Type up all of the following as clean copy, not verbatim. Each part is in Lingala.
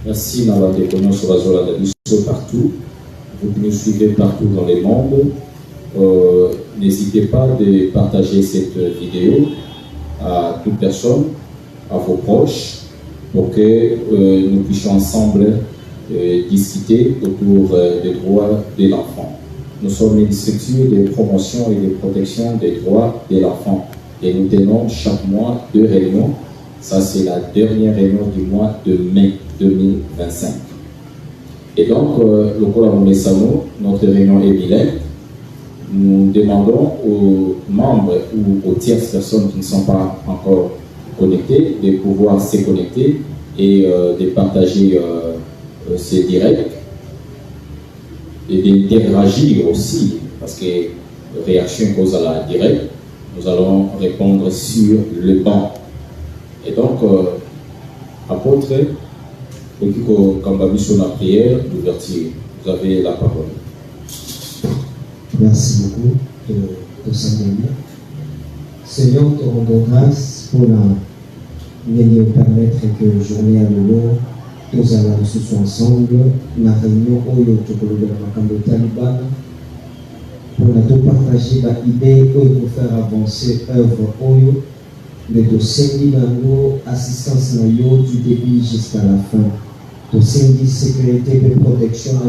Merci d'avoir déconnu sur la zone de partout. Vous nous suivez partout dans le monde. N'hésitez pas de partager cette vidéo à toute personne, à vos proches, pour que nous puissions ensemble discuter autour des droits de l'enfant. Nous sommes une structure de promotion et de protection des droits de l'enfant. Et nous tenons chaque mois 2 réunions. Ça, c'est la dernière réunion du mois de mai 2025. Et donc, le Colamounesano, notre réunion est bilingue. Nous demandons aux membres ou aux tierces personnes qui ne sont pas encore connectées de pouvoir se connecter et de partager ces directs et d'interagir aussi, parce que réaction cause à la direct, nous allons répondre sur le banc. Et donc, apôtre, Kambabi sur la prière d'ouverture, vous avez la parole. Merci beaucoup de s'engager. Seigneur, te rendons grâce pour nous permettre que journée à nouveau, nous allons ce soir ensemble, la réunion où nous allons Taliban, pour nous partager l'idée pour faire avancer l'œuvre Oyo, le dossier de assistance du début jusqu'à la fin. Dossier de sécurité et protection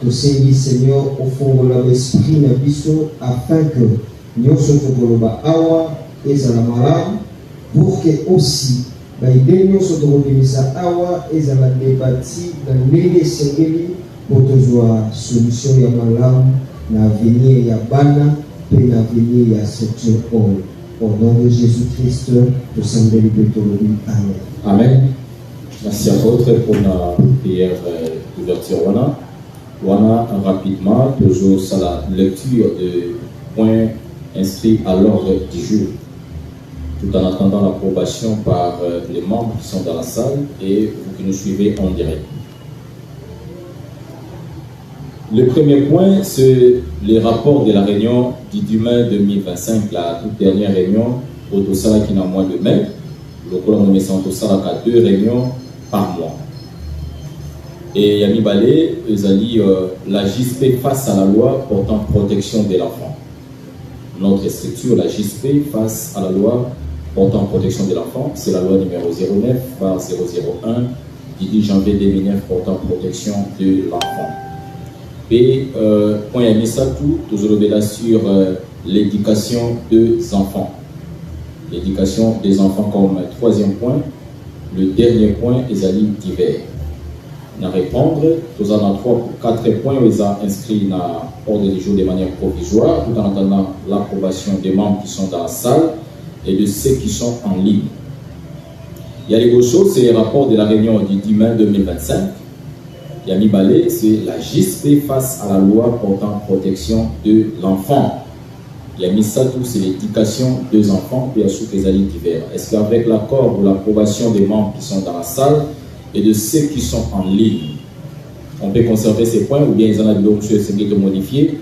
dossier Seigneur au fond de l'esprit afin que nous soyons awa et malamu pour que aussi nous soyons awa et débattu dans les sengeli pour toujours solution ya malamu na venir ya bana et na venir ya structure au nom de Jésus-Christ nous sommes libérés. Amen. Amen. Merci apôtre pour la prière d'ouverture. Voilà rapidement, toujours sur la lecture de points inscrits à l'ordre du jour, tout en attendant l'approbation par les membres qui sont dans la salle et vous qui nous suivez en direct. Le premier point, c'est le rapport de la réunion du 10 mai 2025, la toute dernière réunion au Tosala qui est en mois de mai. Le Colamouné Santo Tosala a 2 réunions par mois. Et Yami Balé, la JSP face à la loi portant protection de l'enfant. Notre structure, la JSP face à la loi portant protection de l'enfant, c'est la loi numéro 09/001 du 10 janvier 2009 portant protection de l'enfant. Et point Yami Satou, toujours là sur l'éducation des enfants. L'éducation des enfants comme 3e point. Le dernier point est divers. À répondre, nous avons 3 ou 4 points où ils ont inscrit dans l'ordre du jour de manière provisoire, tout en attendant l'approbation des membres qui sont dans la salle et de ceux qui sont en ligne. Il y a les gros choses, c'est les rapports de la réunion du 10 mai 2025. Il y a Mibalé, c'est la JSP face à la loi portant protection de l'enfant. Il y a Misatou, c'est l'éducation des enfants, puis il y a sous les alliés divers. Est-ce qu'avec l'accord ou l'approbation des membres qui sont dans la salle et de ceux qui sont en ligne, on peut conserver ces points ou bien ils en ont d'autres choses de modifier?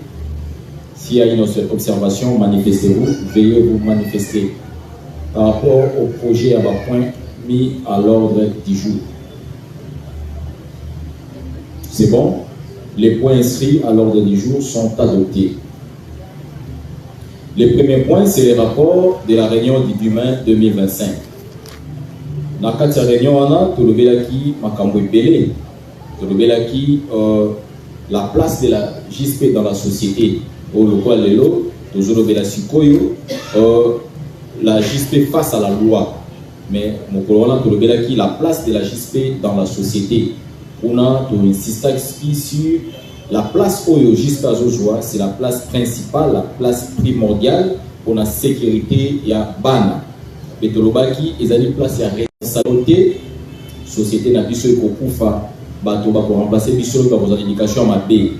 S'il y a une autre observation, manifestez-vous, veuillez vous manifester par rapport au projet à bas point mis à l'ordre du jour. C'est bon? Les points inscrits à l'ordre du jour sont adoptés. Le premier point, c'est le rapport de la réunion du 10 mai 2025. Dans cette réunion, on a tout le qui Makambo Pelé, tout le qui la place de la JSP dans la société, au local Lelo, toujours le Sikoyo, la JSP face à la loi. Mais mon colonel tout le qui la place de la JSP dans la société. On a tout insisté sur la place où il jusqu'à aujourd'hui, c'est la place principale, la place primordiale pour la sécurité et la banne. Et tout le qui ils ont une place à responsabilité, société n'a plus que Koufa, bateau pour remplacer Bissot pour vos éducation à B.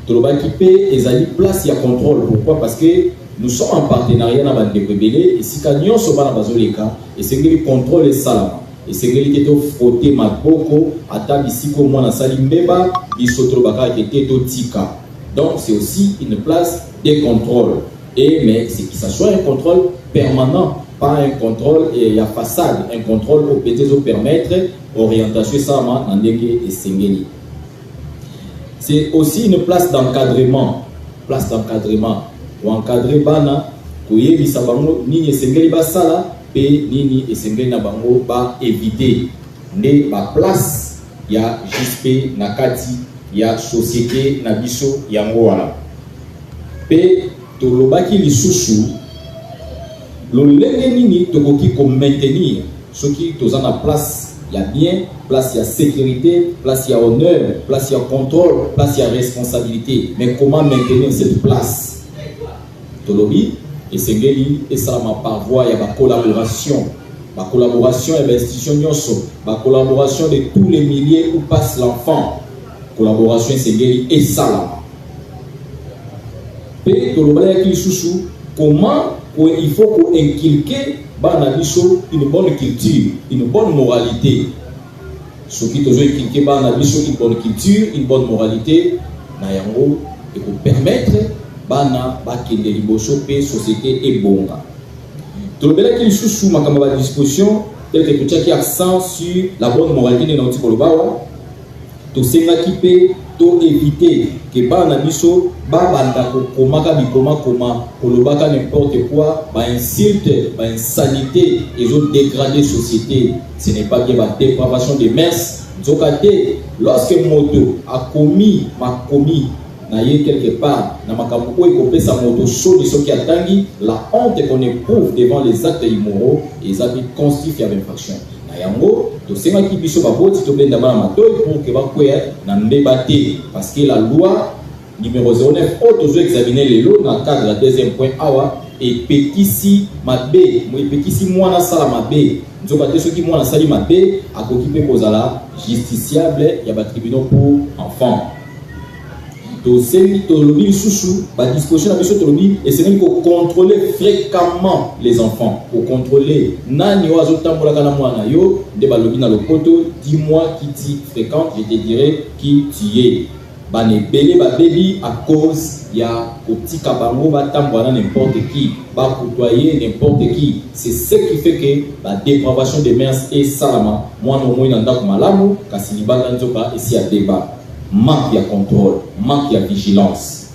Tout le qui paie, ils ont une place à contrôle. Pourquoi? Parce que nous sommes en partenariat avec les rebelles et si nous sommes dans Bazoleka, et c'est que le contrôle est salama. Et c'est que nous frotté Maboko, attaque ici comme on a Salimbeba, Bissotobaka qui était au Tika. Donc c'est aussi une place de contrôle. Et mais c'est que ça soit un contrôle permanent. pas un contrôle et il y a façade, un contrôle au peut permettre orientation sama nandenge et sengeli. C'est aussi une place d'encadrement, ou encadrer bana koyebisa bango nini esengeli basala pe nini esengeli na bango ba éviter nde ba place ya JSP na kati ya société na biso yango wana pe tolobaki lisusu lolenge nini tokoki ko maintenir soki toza na place ya bien, place ya sécurité, place ya honneur, place ya contrôle, place ya responsabilité. Mais comment maintenir cette place? Tolobi esengeli esalama par voie ya ba collaboration et l'institution nyonso, la collaboration de tous les milliers où passe l'enfant. Collaboration esengeli esalama. Pe tolobala ki susu comment il faut inculquer bana biso une bonne culture, une bonne moralité. Ce qui toujours inculquer bana biso une bonne culture, une bonne moralité na yango et pour permettre bana bakende liboso pe société ebonga. Tolobela ki susu makamba ba disposition tel que tu as accent sur la bonne moralité de notre kolobawa. To senga ki pe to éviter que bana biso ba banda ko komaka bikoma koma kolobaka n'importe quoi, ba insulte, ba insanité et autres dégrader société. Ce n'est pas bien ba dépravation des mœurs. Zokate lorsque moto a commis na ye quelque part na makambo ko ekopesa moto soli soki atangi la honte qu'on éprouve devant les actes immoraux et ça bi constitue l'infraction. Na yango to senga ki biso ba boti to benda ba matoyi pour que ba kwe na mbeba te parce que la loi numéro 09 auto examiner les lois dans le cadre de la deuxième point awa et pekisi mabe mo pekisi mwana sala mabe nzoka te soki mwana sali mabe akokipe kozala justiciable ya ba tribunaux pour enfants. To seni to lobi susu ba disposition na biso to lobi et c'est même pour contrôler fréquemment les enfants, pour contrôler nani oazo tambola kana mwana yo de ba lobi na lopoto dis-moi qui t'y fréquente, je te dirai qui tu es. Bane belé ba baby à cause ya kotika bango ba tambola n'importe qui, ba côtoyer n'importe qui. C'est ce qui fait que la dépravation des mœurs est salama mwana mo ina ndako malamu kasi libanga nzoka ici à débat. Manque de contrôle, manque de vigilance.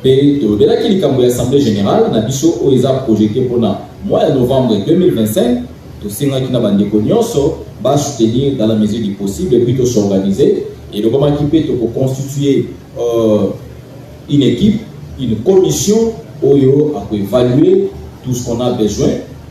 Et de là qu'il y a l'Assemblée générale, na biso oeza projeté pour le mois de novembre 2025, tout ce qui va soutenir dans la mesure du possible et plutôt s'organiser. Et le comment qui peut constituer une équipe, une commission pour évaluer tout ce qu'on a besoin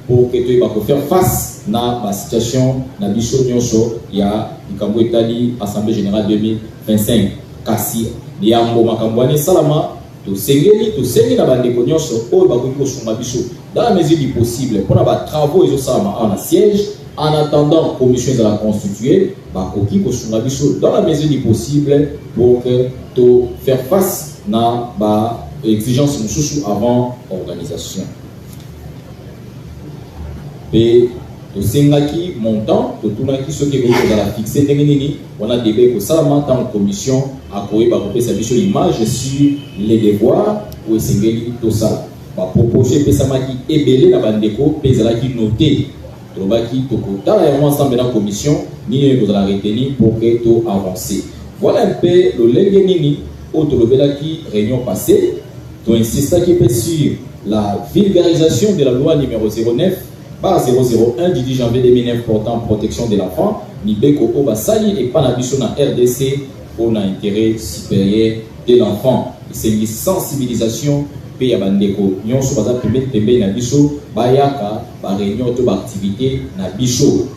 pour que tu vas faire face à la situation na biso nyonso ya ikambo etali Assemblée générale 2025 kasi liambo makambwani salama to sengeli na bandeko nyonso oyo bakoki kosunga biso dans la mesure du possible pour na travaux ezo salama en siège en attendant commission de la constituer bakoki kosunga biso dans la mesure du possible pour que to faire face na ba exigence mususu avant organisation. Et to sengaki montant to tunaki ce qui est dans la fixé nini on a débat que ça en commission a koyeba kopesa biso image sur les devoirs ou sengeli to ça ba proposer pesa maki ebele na bandeko pesa ki noté to baki to kota et ensemble dans commission ni ko la retenir pour que to avancer. Voilà un peu le lenge nini au to lobela ki réunion passée to insister qui peut sur la vulgarisation de la loi numéro 09 par 001 du 10 janvier 2009 portant protection de l'enfant, Nibeko Obasali et Panabiso na RDC pour l'intérêt supérieur de l'enfant. C'est une sensibilisation pe ya bandeko nyonso baza permettre tembe na biso bayaka ba réunion to ba activité na biso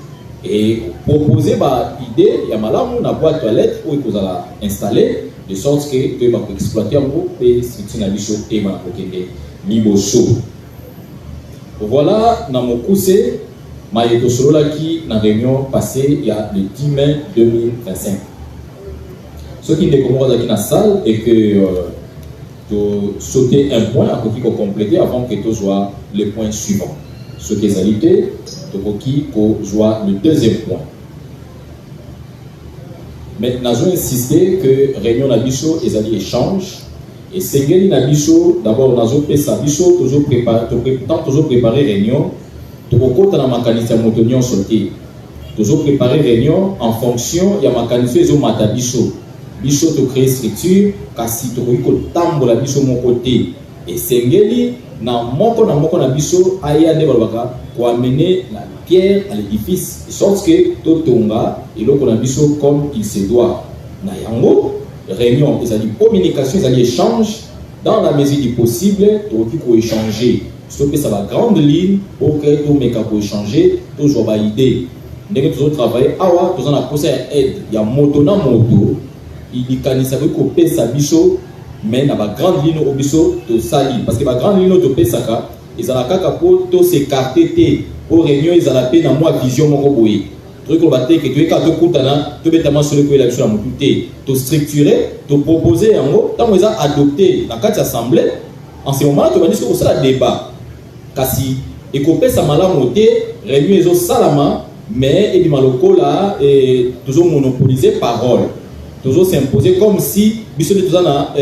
et proposer ba idée ya malamu na boîte aux lettres pour kozala installer de sorte que ba exploiter en groupe pe structure na biso et ba kokende liboso. Voilà, dans mon cousé, Maïto Sololaki, dans la réunion passée, il y a le 10 mai 2025. Ce qui est dans la salle et que tu sauter un point à côté qu'on compléter avant que tu sois le point suivant. Ce qui estalité, tu soit le deuxième point. Maintenant, je vais insister que réunion Nabiso et Zali échange Et Sengeli na biso, d'abord, on a pesa biso, toujours préparé réunion, toujours na makanisi motonyon sauté. Toujours préparé réunion en fonction ya makanisi ezo mata biso. Biso to créer structure, kasi to ko tambola biso mon côté. Et Sengeli na moko na biso aya nde balobaka ko amener la pierre à l'édifice, de sorte que to tonga eloko na biso comme il se doit. Na yango réunion, ils ont dit communication, ils ont dit échange, dans la mesure du possible, il faut échanger. Sauf que ça va grande ligne pour que tout le monde puisse échanger, toujours avoir idée. Dès que tu travailles, tu as posé aide, il y a moto na moto, il dit qu'il savait qu'on paie sa bicho, mais dans la grande ligne au bicho, tu sali. Parce que la grande ligne tu paie ça, ils ont la caca pour s'écarter, pour réunion, ils ont la paix dans moi vision mon roboé. Truc qu'on va dire que tu es quand tu coûtes tu peux tellement sur le coup la bicho la motuté, tu structurer, tu proposer en gros, tant qu'ils ont adopté la carte assemblée, en ce moment tu vas dire que c'est le débat. Kasi et qu'on paie sa malade montée, réunion ils ont salama. Mais et maloko là toujours monopoliser parole, toujours s'imposer comme si biso de tozana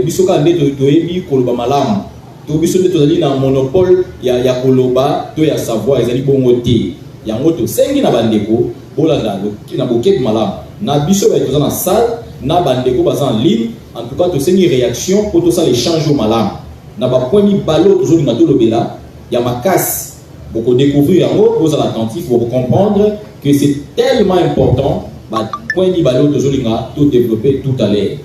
biso ka ndeto toyebi koloba malamu to biso de tozali na monopole ya koloba to ya savoir ezali bongo te yango to sengi na bandeko bolanda na boket malamu na biso ba tozana salle na bandeko baza en ligne, en tout cas to sengi réaction pour tout ça l'échange au malamu na ba point mi balo toujours na to lobela ya makasi. Pour découvrir, vous êtes attentif, pour comprendre que c'est tellement important, point tout développer tout à l'heure.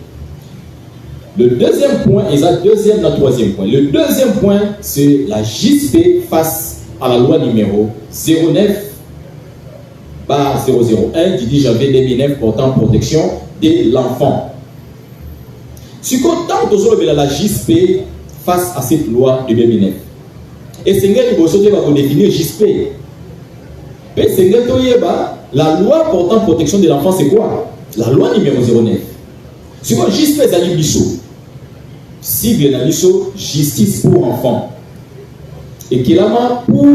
Le deuxième point, et ça deuxième, la troisième point. Le deuxième point, c'est la JSP face à la loi numéro 09/001 du 10 janvier 2009 portant protection de l'enfant. Si content de la JSP face à cette loi de 2009. Et c'est ce que va définir JSP. Et c'est la loi portant protection de l'enfant, c'est quoi? La loi numéro 09. C'est quoi JSP Zali Bisso? Si bien la justice pour enfants. Et qui est là pour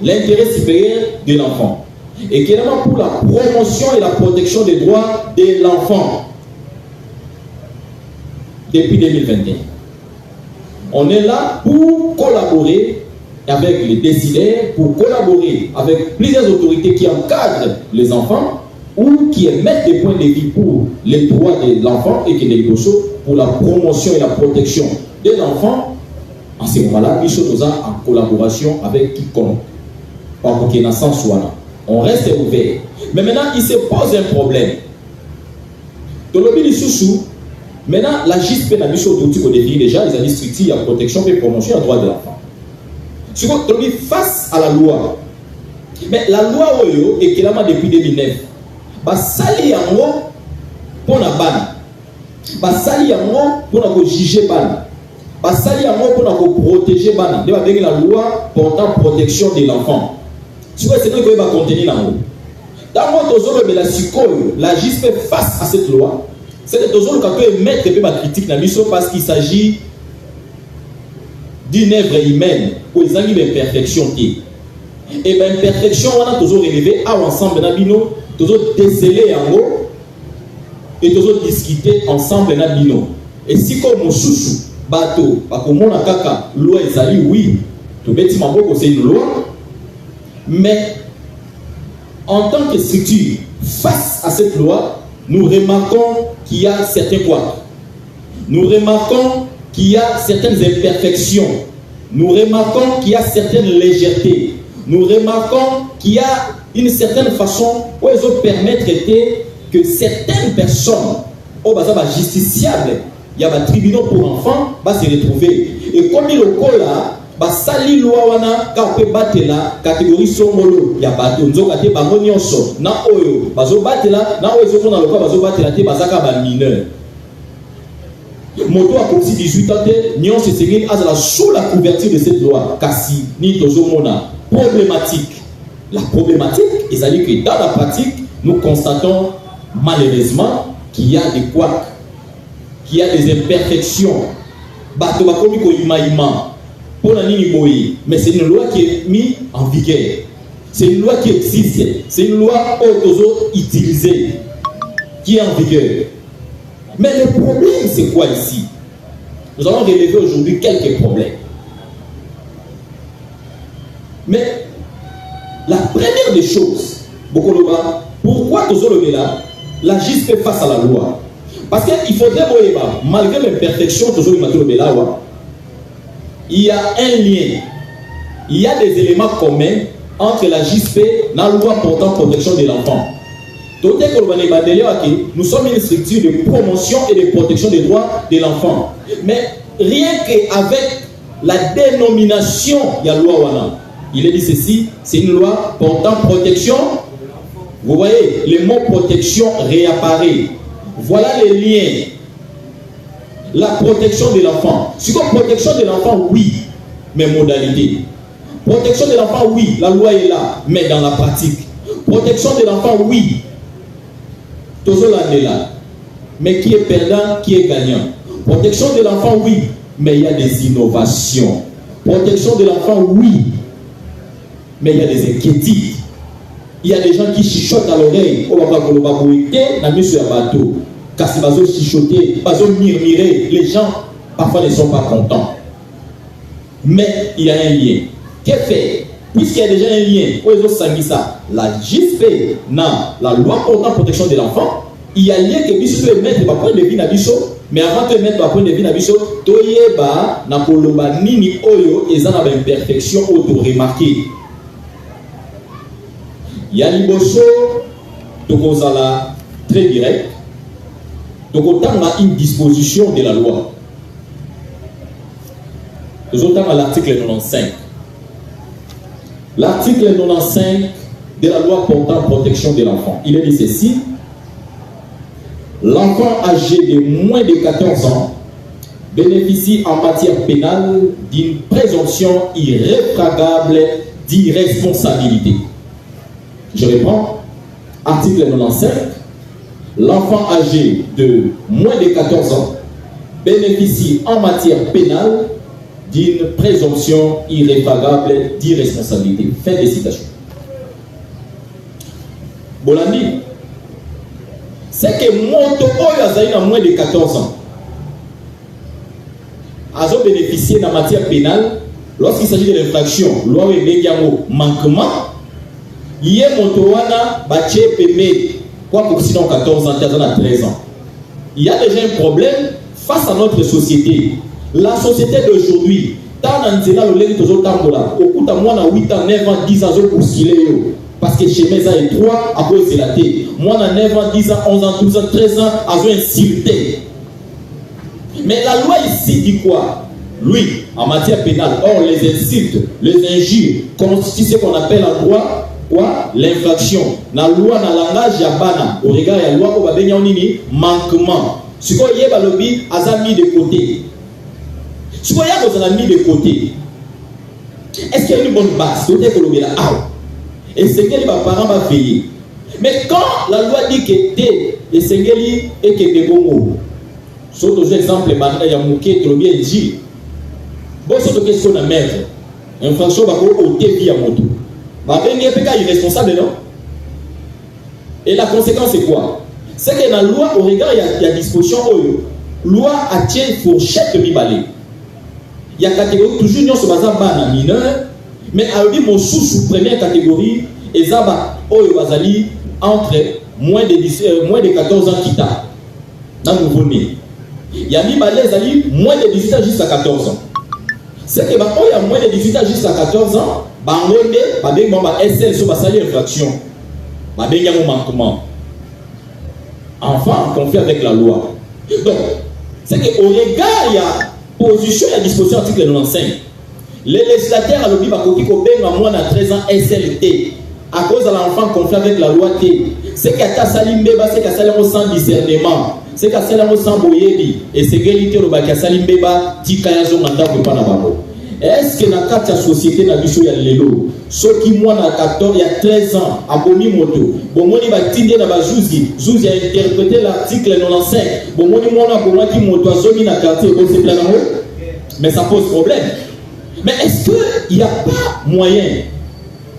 l'intérêt supérieur de l'enfant. Et qui est là pour la promotion et la protection des droits de l'enfant. Depuis 2021. On est là pour collaborer avec les décideurs, pour collaborer avec plusieurs autorités qui encadrent les enfants ou qui émettent des points de vue pour les droits de l'enfant et qui négocient pour la promotion et la protection de l'enfant. En ce moment-là, nous en collaboration avec quiconque. On reste ouvert. Mais maintenant, il se pose un problème. Maintenant, la JSP n'a pas défini déjà les structures, la protection et la promotion des droits de l'enfant. Face à la loi, mais la loi est clairement depuis 2009. Sali yango pour la ban, sali yango pour juger ban, sali yango pour protéger ban. La loi portant protection de l'enfant. Tu vois, c'est nous qui va contenir yango. Dans la JSP face à cette loi. C'est toujours le cas de mettre ma critique dans l'histoire parce qu'il s'agit d'une œuvre humaine où ils ont une imperfection. Et bien, imperfection, on a toujours relevé à ensemble, toujours déceler en haut et toujours discuter ensemble. Et si comme mon chouchou, bateau, comme on a kaka, loi et sali, oui, tout bête, c'est une loi, mais en tant que structure, face à cette loi, nous remarquons qu'il y a certains quoi. Nous remarquons qu'il y a certaines imperfections. Nous remarquons qu'il y a certaines légèretés. Nous remarquons qu'il y a une certaine façon où ils ont permettre que certaines personnes, au bas justiciables, il y a un tribunal pour enfants, va se retrouver. Et comme il est là, sali loi wana ka pe batela catégorie somolo ya bato nzoka te bango nyonso na oyo bazo batela na oyo ezoko na lokwa bazo batela te bazaka ba mineur moto a comme 18 ans te nyonso sengeli azala sous la couverture de cette loi kasi ni tozo mona problématique. La problématique est que dans la pratique nous constatons malheureusement qu'il y a des couacs, qu'il y a des imperfections bato bakomi ko imaima. Mais c'est une loi qui est mise en vigueur. C'est une loi qui existe. C'est une loi utilisée, qui est en vigueur. Mais le problème, c'est quoi ici? nous allons relever aujourd'hui quelques problèmes. Mais la première des choses, pourquoi nous là, la JSP face à la loi? Parce qu'il faudrait, malgré l'imperfection, il y a un lien, il y a des éléments communs entre la JSP et la loi portant protection de l'enfant. Nous sommes une structure de promotion et de protection des droits de l'enfant. Mais rien qu'avec la dénomination, il y a la loi Wana. Il est dit ceci, c'est une loi portant protection. Vous voyez, le mot protection réapparaît. Voilà les liens. La protection de l'enfant. Si comme protection de l'enfant, oui, mais modalité. Protection de l'enfant, oui, la loi est là, mais dans la pratique. Protection de l'enfant, oui. Toujours l'année là. Mais qui est perdant, qui est gagnant? Protection de l'enfant, oui, mais il y a des innovations. Protection de l'enfant, oui, mais il y a des inquiétudes. Il y a des gens qui chichotent à l'oreille. On va pas na mis sur un bateau. Car si bazo chichoter, bazo murmurer, les gens parfois ne sont pas contents. Mais il y a un lien. Qu'est-ce fait? Puisqu'il y a déjà un lien, la JSP, la loi portant protection de l'enfant, il y a un lien que Bissot peut mettre par point de vue na Bissot, mais avant de mettre par point de vue na Bissot, toyeba na koloba nini oyo ezana ba imperfection auto remarqué. Il y a liboso tokozala très direct. Donc autant on a une disposition de la loi. Nous autant à l'article 95. L'article 95 de la loi portant protection de l'enfant. Il est dit ceci. L'enfant âgé de moins de 14 ans bénéficie en matière pénale d'une présomption irréfragable d'irresponsabilité. Je reprends. Article 95. L'enfant âgé de moins de 14 ans bénéficie en matière pénale d'une présomption irréfragable d'irresponsabilité. Fin de citation. Bolandi, c'est que Moto Oyo a moins de 14 ans a bénéficié en matière pénale lorsqu'il s'agit de l'infraction, loi et manquement, il y a Motowana Bache Peme, quoi pour sinon 14 ans, 15 ans, 13 ans. Il y a déjà un problème face à notre société. La société d'aujourd'hui, tant on dit là, le lait toujours tambola. Au bout de moi, 8 ans, 9 ans, 10 ans, pour ce qu'il est. Parce que chez mes amis, 3 à cause de la tête. Moi, 9 ans, 10 ans, 11 ans, 12 ans, 13 ans, à insulté. Mais la loi ici dit quoi? Lui, en matière pénale, or les insultes, les injures, constituent ce qu'on appelle en droit quoi? L'infraction. La loi, dans le langage yabana, au regard de la loi, on va bien manquement. Ce qu'on y a balobi, a mis de côté. Ce qu'on y a mis de côté. Est-ce qu'il y a une bonne base? Peut-être que l'on a et c'est que les parents vont veiller. Mais quand la loi dit que t'es et c'est et que des bons mots. Sur d'autres exemples, il y a mouké, trop bien dit. Bon, c'est une question de maître. Infraction va au vie à moto. Va venir irresponsable, non? Et la conséquence, c'est quoi? C'est que dans la loi, au regard, il y a disposition, loi a tient fourchette de balai. Il y a catégorie, toujours nous sommes en mineur, mais à mon sous première catégorie, et ça, entre moins de 14 ans qui t'a. Dans le nouveau-né. Il y a mis moins de 18 ans jusqu'à 14 ans. C'est que il y a moins de 18 ans jusqu'à 14 ans, SL sur la infraction. Manquement. Enfin, confié avec la loi. Donc, c'est qu'au regard, il y a position et disposition article 95. Les législateurs à l'objet de moins de 13 ans SLT à cause de l'enfant confié avec la loi T. C'est qu'à Salim-Beba, c'est qu'à Salim sans discernement. C'est qu'à Salim sans boyebi. Et c'est que l'objet Salim-Beba, Tikayazo Manda Panababo. Est-ce que dans la société, dans la lelo, ceux qui moi dans 14, il y a 13 ans, à Bomi Moto, Bomoni va tindé dans la Jouzi, Jouzi a interprété l'article 95, Bomoni Mona, Bomoni qui Moto a zomi dans le quartier, c'est plein en haut, mais ça pose problème. Mais est-ce qu'il n'y a pas moyen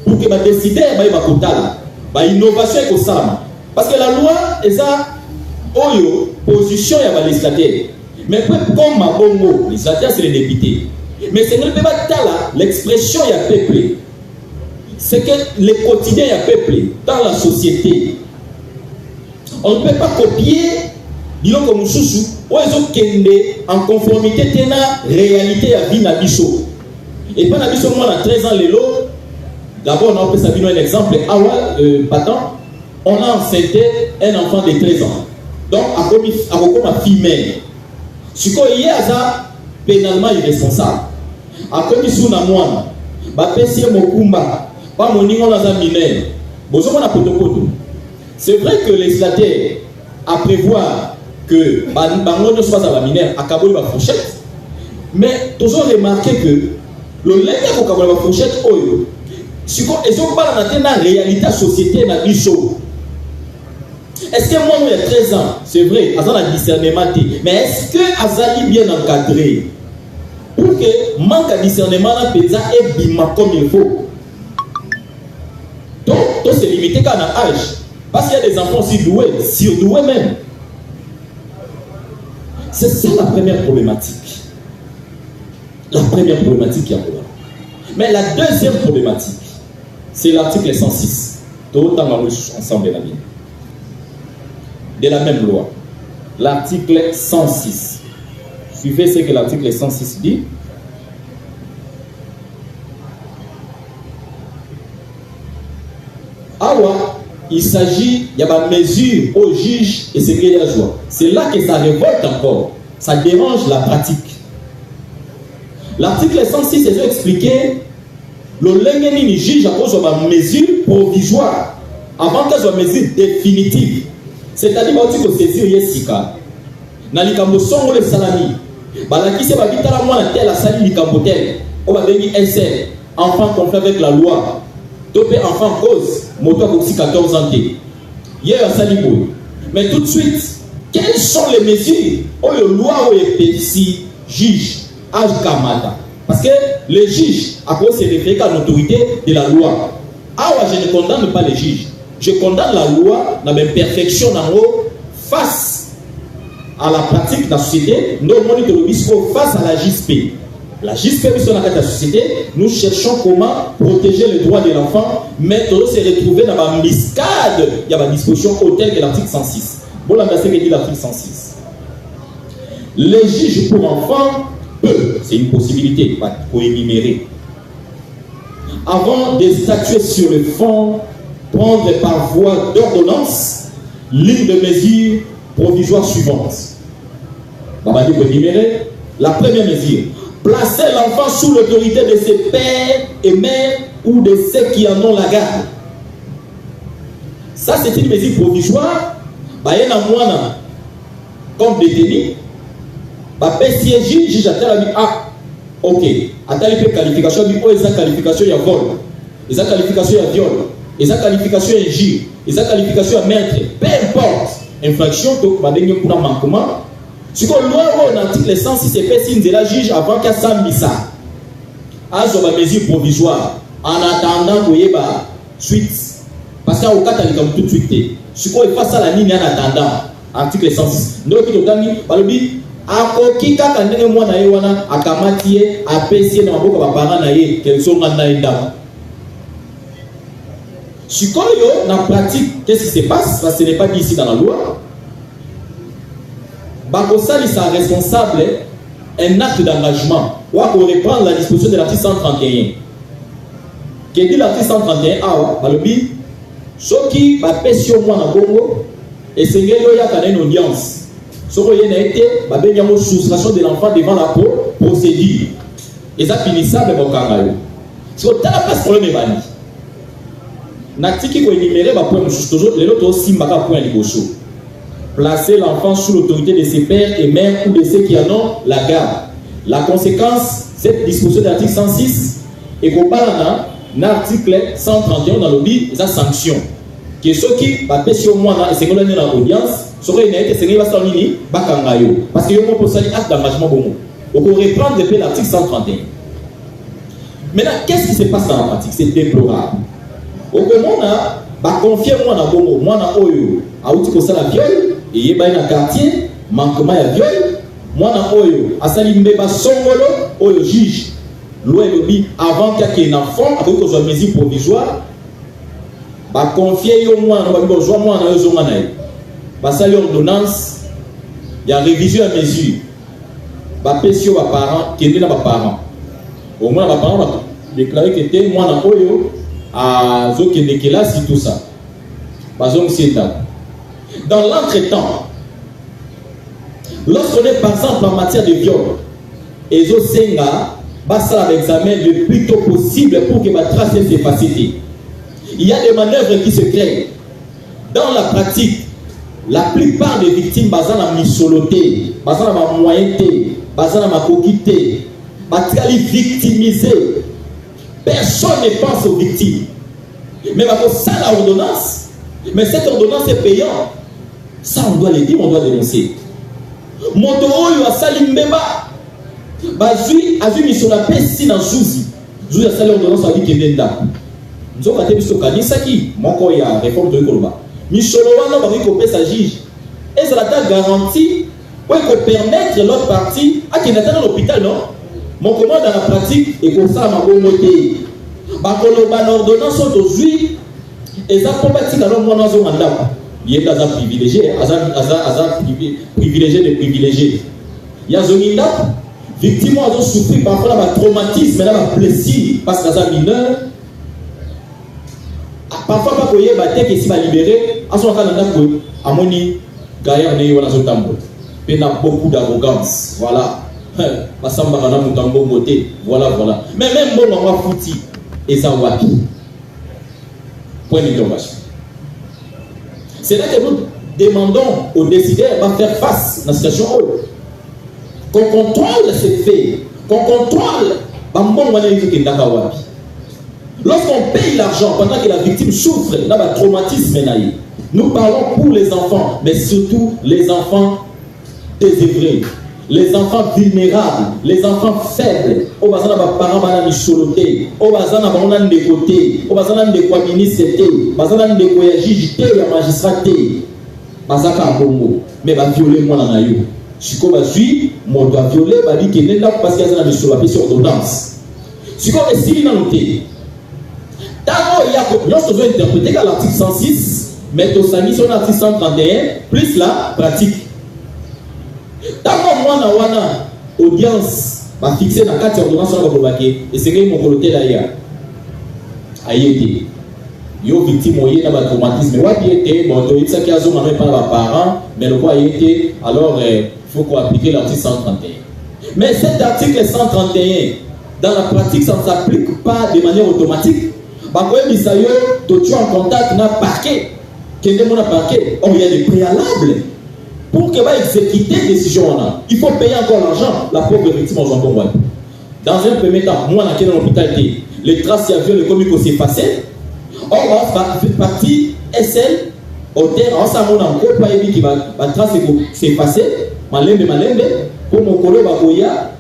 pour que les décideurs aient une innovation avec ça? Parce que la loi est ça, position et les législateurs. Mais comme ma bongo, les législateur c'est les députés. Mais c'est ne peut pas là l'expression il y a peuplé. C'est que le quotidien il y a peuplé dans la société. On ne peut pas copier disons comme Soussou, où ils ont en conformité avec la réalité à vie Nabiso. Et pas Nabiso, moi, à 13 ans, d'abord, on a fait un exemple. On a enceinté un enfant de 13 ans. Donc, à ma fille mère. Ce qu'il y a, ça, pénalement irresponsable. À comme il y a moi, pas mon niveau dans un mineur. C'est vrai que les législateur à prévoir que bango ne soit pas mineur à Kabul la fourchette, mais toujours remarqué que le lien pour Kabul la fourchette oyo, si ils ont pas la réalité société na biso. Est-ce que moi il y a 13 ans, c'est vrai, à un discernement, mais est-ce que Azali bien encadré pour que manque de discernement na pesa et bima comme il faut. Donc, c'est limité qu'à un âge. Parce qu'il y a des enfants aussi doués, surdoués même. C'est ça la première problématique. La première problématique qu'il y a là. Mais la deuxième problématique, c'est l'article 106. Tout ensemble de la vie. De la même loi. L'article 106. Suivez ce que l'article 106 dit. Awa, il s'agit, il y a des mesures au juge et c'est qu'il y a joie. C'est là que ça révolte encore. Ça dérange la pratique. L'article 106 est expliqué le lengeni juge à cause de mesures provisoires avant qu'elles soient mesures définitives. C'est-à-dire que vous saisir Yesika. Dans les cambossons, les salami. Balaki se va vite à la moine tel à sali les cambotel. On va venir SL. Enfant conflit avec la loi. Topé enfant cause. Moto a aussi 14 ans. Hier à Salibou. Mais tout de suite, quelles sont les mesures où le loi ou le juge âge Kamata? Parce que le juge a quoi se référer à l'autorité de la loi. Ah ouais, je ne condamne pas les juges. Je condamne la loi dans l'imperfection face à la pratique de la société. Nous monitons face à la JSP. La JSP, dans la société, nous cherchons comment protéger les droits de l'enfant, mais tout se retrouver dans la miscade. Il y a une disposition telle que l'article 106. Bon, la verset qui dit l'article 106. Les juges pour enfants, c'est une possibilité pour énumérer. Avant de statuer sur le fond, prendre par voie d'ordonnance ligne de mesure provisoire suivante. On va dire pour énumérer la première mesure. Placer l'enfant sous l'autorité de ses pères et mères ou de ceux qui en ont la garde. Ça, c'est une mesure provisoire. Il y a un comme détenu. Si juge a dit, ah, ok, attends, il qualification, il y a qualification, il y a vol, il y a qualification, il y a viol, il y a qualification, il y a injure, il y a qualification, il y a meurtre, peu importe, infraction, donc, il y a un manquement. Si on loi on article 106 c'est fait signe de la juge avant qu'elle s'en mise ça. À une mesure provisoire en attendant qu'il y ait suite. Parce qu'au cas où tout de suite. Si on fait ça la ligne en attendant article 106. Donc il a dit par le but à qui quand on est moi na yewana à kamatier à pesier na maboko ba parents na ye quels sont na enda. Si on na pratique qu'est-ce qui se passe parce que ce n'est pas dit ici dans la loi. Bakosali sa responsable un acte d'engagement. Ou à reprendre la disposition de l'article 131. Qui dit l'article 131 A, par le but, ceux qui paient sur moi dans Congo, et c'est une audience. Ceux qui ont été, il y a une soustraction de l'enfant devant la procédure. Et ça finissable dans le Kangayo. Si vous avez pas ce problème, il va dire. L'article qui est énuméré, les autres aussi, point de placer l'enfant sous l'autorité de ses pères et mères ou de ceux qui en ont la garde. La conséquence, cette disposition de l'article 106 est qu'on parle dans l'article 131 dans l'objet de sa sanction. Que ceux qui paient sur moi et c'est qu'on est dans l'audience, seraient été c'est qu'il va s'en unir, parce qu'il y a un procès acte d'engagement pour nous. On peut reprendre depuis l'article 131. Maintenant, qu'est-ce qui se passe dans la pratique? C'est déplorable. Au moment là, confier moi dans Bongo, moi dans Oyo, à outil comme ça la viol. Et il y a un quartier, manquement à viol, mwana oyo asali mbeba songolo oyo juge loi elobi avant qu'il y ait un enfant avec une mesure provisoire ba confier yo mwana ba bozwa mwana yo zonga na ye basali ordonnance ya révision à mesure ba pesio ba parents kende na ba parents au moins ba parents ba déclarer que était mwana oyo a zo kende classe tout ça bazong sieta. Dans l'entretemps, lorsqu'on est par exemple en matière de viol et zo senga basa l'examen le plus tôt possible pour que ma trace s'efface. Il y a des manœuvres qui se créent. Dans la pratique, la plupart des victimes basent dans la misoloté, basent dans la moyenneté, basent dans la coquité, basent dans les victimisés. Personne ne pense aux victimes. Mais ça, la ordonnance, mais cette ordonnance est payante. Ça, on doit le dire, on doit dénoncer. Moto oyo asali mbeba bazui azu misolo pesi na zuzi zuzi asali ordonnance abi kebenda nzoka te biso kanisa ki moko ya réforme de koloba misolo wana ba ko pesa juge et ça la garantie pour permettre l'autre partie à qui n'atteint l'hôpital non mon commande dans la pratique et comme ça ma bonté ba koloba l'ordonnance d'aujourd'hui et ça pour bâtir alors moi dans un mandat il est dans un privilégié privilégié de privilégiés il y a zoninda victime ont souffert parfois d'un traumatisme là la blessure parce que ça mineur parfois pas koyer baté que si va libérer à son cas dans à moni gaillard né wala zotambo pe na beaucoup d'arrogance voilà basamba kana mutambo moté voilà mais même bon on va fouti et ça wapi point d'interrogation. C'est là que nous demandons aux décideurs de faire face à la situation qu'on contrôle ces faits, qu'on contrôle. Lorsqu'on paye l'argent pendant que la victime souffre d'un traumatisme, nous parlons pour les enfants, mais surtout les enfants désœuvrés, les enfants vulnérables, les enfants faibles. Au bazana ba parents bana misoloté, au bazana ba on de côté, au bazana de quoi ministre té, bazana de quoi juge té ya magistrat té. Bazaka bongo, mais ba violer moi na yo. Siko ba zui, mo doit violer ba di ke nenda parce que azana misolo sur ordonnance. Siko esili na noté. Tango ya ko nyonso zo interpréter à l'article 106, mais au sani sur l'article 131 plus la pratique. D'abord, moi, wana audience va fixer dans 4 ordonnances sur le baquet et c'est que mon coloté d'ailleurs a été yo victime moyen dans le traumatisme ouais bien été bon to ça qui a zone même pas les parents mais le quoi a été alors faut qu'on applique l'article 131 mais cet article 131 dans la pratique ça ne s'applique pas de manière automatique bah quoi misayo to tu en contact na parquet qu'est-ce que mon parquet on y a des préalables. Pour que va exécuter la décision, il faut payer encore l'argent. La pauvre victime en jambon. Dans un premier temps, moi, dans l'hôpital, les traces y avaient le comique s'est effacé. Or, on va partir SL, au terre, en s'en allant, qui va trace s'est effacé. Malembe, pour mon collègue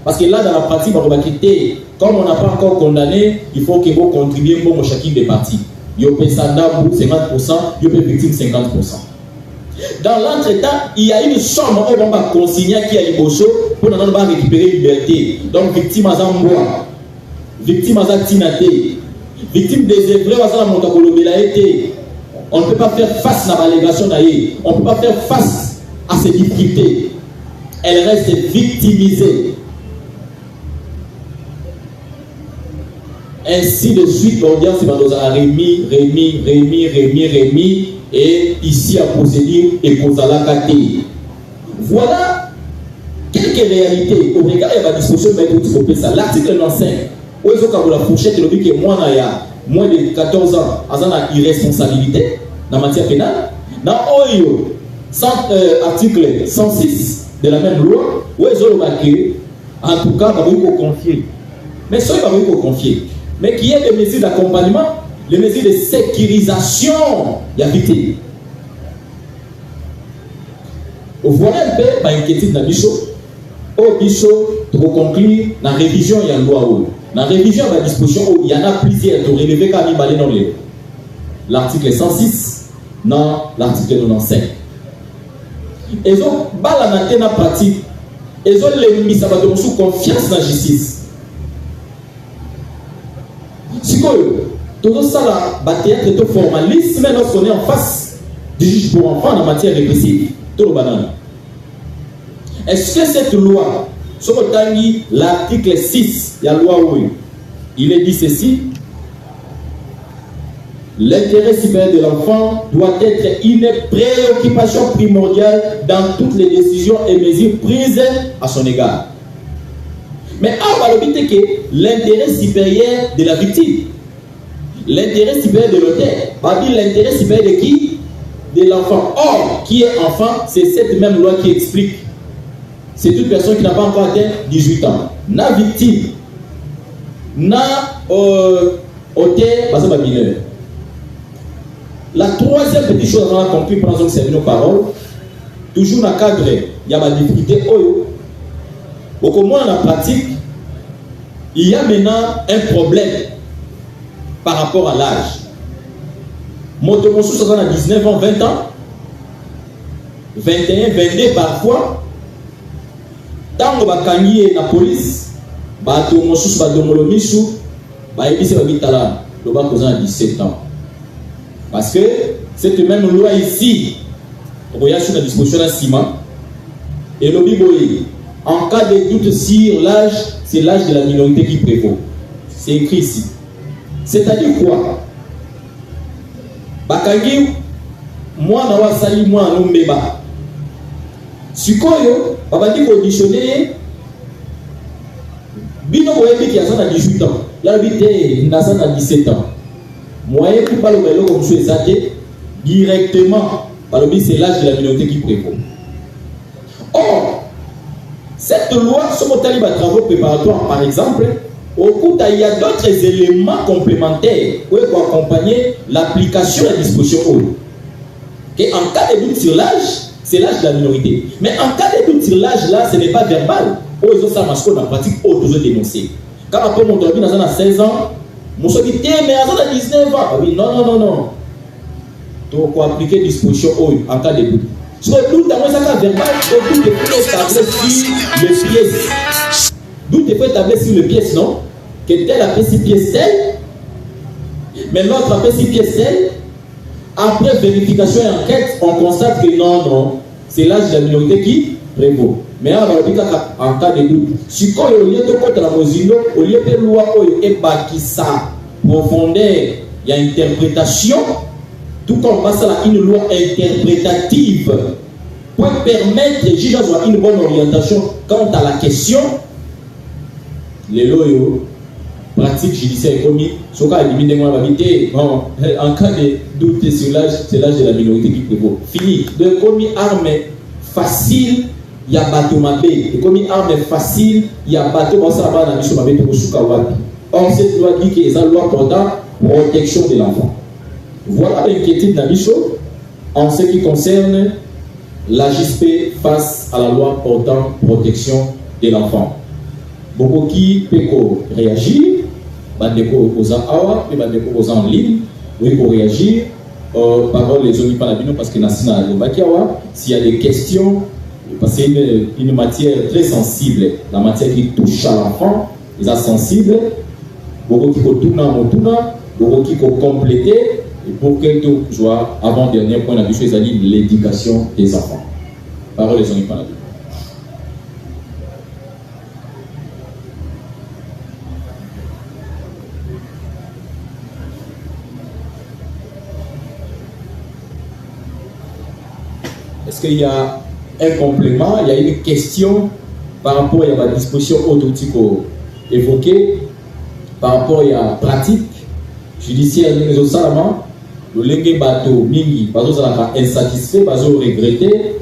parce que là, dans la pratique, on va quitter. Comme on n'a pas encore condamné, il faut qu'il faut contribuer pour chacune des parties. Il y a 50%, il y a victime 50%. Dans l'entretemps, il y a une somme où on va consigner qui a l'immobilier pour nous récupérer la liberté. Donc, victime à Zamboa, victime à Tinaté, victime désœuvrée à Montakolobelaïté. On ne peut pas faire face à l'allégation d'ailleurs. On ne peut pas faire face à ces difficultés. Elle reste victimisée. Ainsi de suite, l'audience va nous remis. Et ici à procédure et Kozalakate. Voilà quelques réalités au regard de la discussion de ça. L'article 95, où ils ont la fourchette, il dit que moi, il y a moins de 14 ans, il y a une irresponsabilité dans la matière pénale. Dans l'OIO, article 106 de la même loi, où ils ont marqué, en tout cas, il va confier. Mais ça, il va confier. Mais qu'il y ait des mesures d'accompagnement. Les mesures de sécurisation, il y a vite. Voilà un peu l'inquiétude de Bichot. Au Bichot, pour conclure, dans la révision, il y a une loi. Dans la révision, il y a une disposition, il y en a plusieurs. Pour relever quand il dans l'article 106, dans l'article 95. Et donc, la pratique, ils ont l'ennemi, ça va donner sous confiance dans la justice. Si tout ça là, théâtre est formaliste, mais lorsqu'on est en face du juge pour enfants en matière répressive, tout le banane. Est-ce que cette loi, sur l'article 6, il y a la loi où il est dit ceci: l'intérêt supérieur de l'enfant doit être une préoccupation primordiale dans toutes les décisions et mesures prises à son égard. Mais on va le dire que l'intérêt supérieur de la victime, l'intérêt supérieur de l'auteur, va dire l'intérêt supérieur de qui? De l'enfant. Or, qui est enfant, c'est cette même loi qui explique. C'est toute personne qui n'a pas encore atteint 18 ans. Na victime, na auteur, parce que c'est mineur. La troisième petite chose qu'on a compris pendant que c'est nos paroles, toujours dans le cadre, il y a ma difficulté. Au moins dans la pratique, il y a maintenant un problème par rapport à l'âge. Mon sous a 19 ans, 20 ans, 21, 22 parfois. Tant que bakangi la police, bato mosusu badomolo misu, ba ebise babitala, le bas causant 17 ans. Parce que cette même loi ici, on y a sur la disposition d'un ciment, et le Bible, en cas de doute sur l'âge, c'est l'âge de la minorité qui prévaut. C'est écrit ici. C'est-à-dire quoi? Bakangi, moi, na wasali, moi, non, mbeba. Sikoyo, papa dit conditionné, bino boyebi qui a 18 ans, là, il a 17 ans. Moyen pour pas le vélo comme je suis directement, par le c'est l'âge de la minorité qui prévaut. Or, cette loi, sur mon talib à travaux préparatoires, par exemple, au cours il y a d'autres éléments complémentaires pour accompagner l'application de la disposition. En cas de doute sur l'âge, c'est l'âge de la minorité. Mais en cas de doute sur l'âge, là, ce n'est pas verbal. Ils ont ça masque en pratique, ils ont dénoncé. Quand après mon travail dans 16 ans, mon dit, mais à 19 ans, oui, non. Donc, on appliquer disposition en cas de doute. Sur le doute, dans un cas verbal, le doute est établi sur les pièces. Doute est établi sur les pièces, non? Que tel a fait 6 pièces telles, mais l'autre a fait 6 pièces telles. Après vérification et enquête, on constate que non, c'est l'âge de la minorité qui prévaut. Mais en cas de doute, si on au lieu de contre la mosino, au lieu de loi et bakisa profondeur, il y a interprétation, tout comme passe à une loi interprétative pour permettre aux juges d'avoir une bonne orientation quant à la question, les lois pratique judiciaire commis, en cas de doute sur l'âge, c'est l'âge de la minorité qui prévaut. Fini. De commis arme facile, il y a bateau mabé. De commis arme facile, il y a bateau mabé. Or, cette loi dit que c'est une loi portant protection de l'enfant. Voilà l'inquiétude d'Amicho en ce qui concerne la JSP face à la loi portant protection de l'enfant. Beaucoup qui peut réagir, bandeko aux awa et bandeko aux en ligne, oui pour réagir. Parole les zones pas parce que Nassina de Bakiawa, s'il y a des questions, parce que c'est une matière très sensible, la matière qui touche à l'enfant, ils sont sensibles. Beaucoup qui peut tourner, beaucoup qui peut compléter, et pour que tout soit avant-dernier point de vue, c'est l'éducation des enfants. Parole les zones pas la Est-ce qu'il y a un complément, il y a une question par rapport à la disposition autotique évoquée, par rapport à la pratique judiciaire de nos salamans, le lengue bateau, mingi, bateau ça insatisfait, bateau regretté,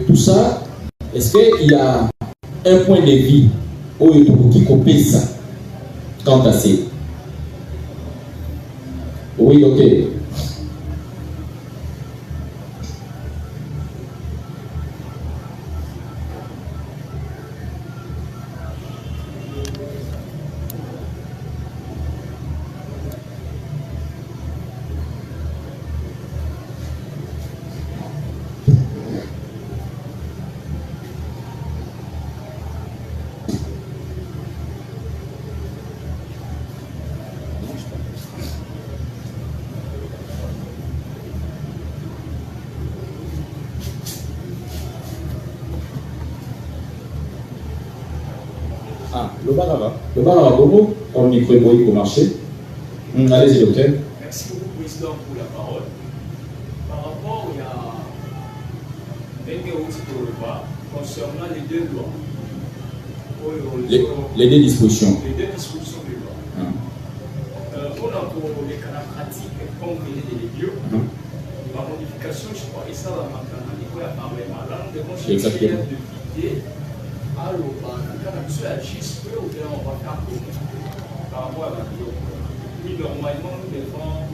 tout ça. Est-ce qu'il y a un point de vue où il y a qui copie ça quant à ça? Oui, ok. Ah, le barara. Le barara, Bobo, on micro au marché. Allez-y, docteur. Merci beaucoup, Président, pour la parole. Par rapport à concernant les deux lois. Les deux dispositions. Les deux dispositions de loi. On a pour les cas pratiques, comme vous venez de les dire, la modification, je crois, et ça va maintenant, il faut la parler mal. De exactement. De vider, alors, quand on a juste peu, on va faire par rapport à la bio. Oui, normalement, nous devons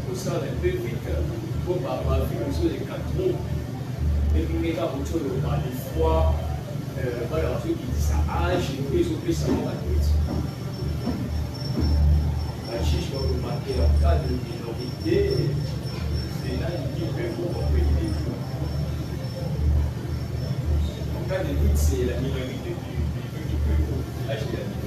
pour ça un peu vite pour avoir vu les 4 mots. Et nous mettons pour tout le temps, des fois, voilà, ceux qui disent ça, j'ai pris au plus ça va être. La chiche doit remarquer en cas de minorité, c'est là qui peut vous comprendre les jours. En cas de doute, c'est la minorité qui peut vous acheter la minorité.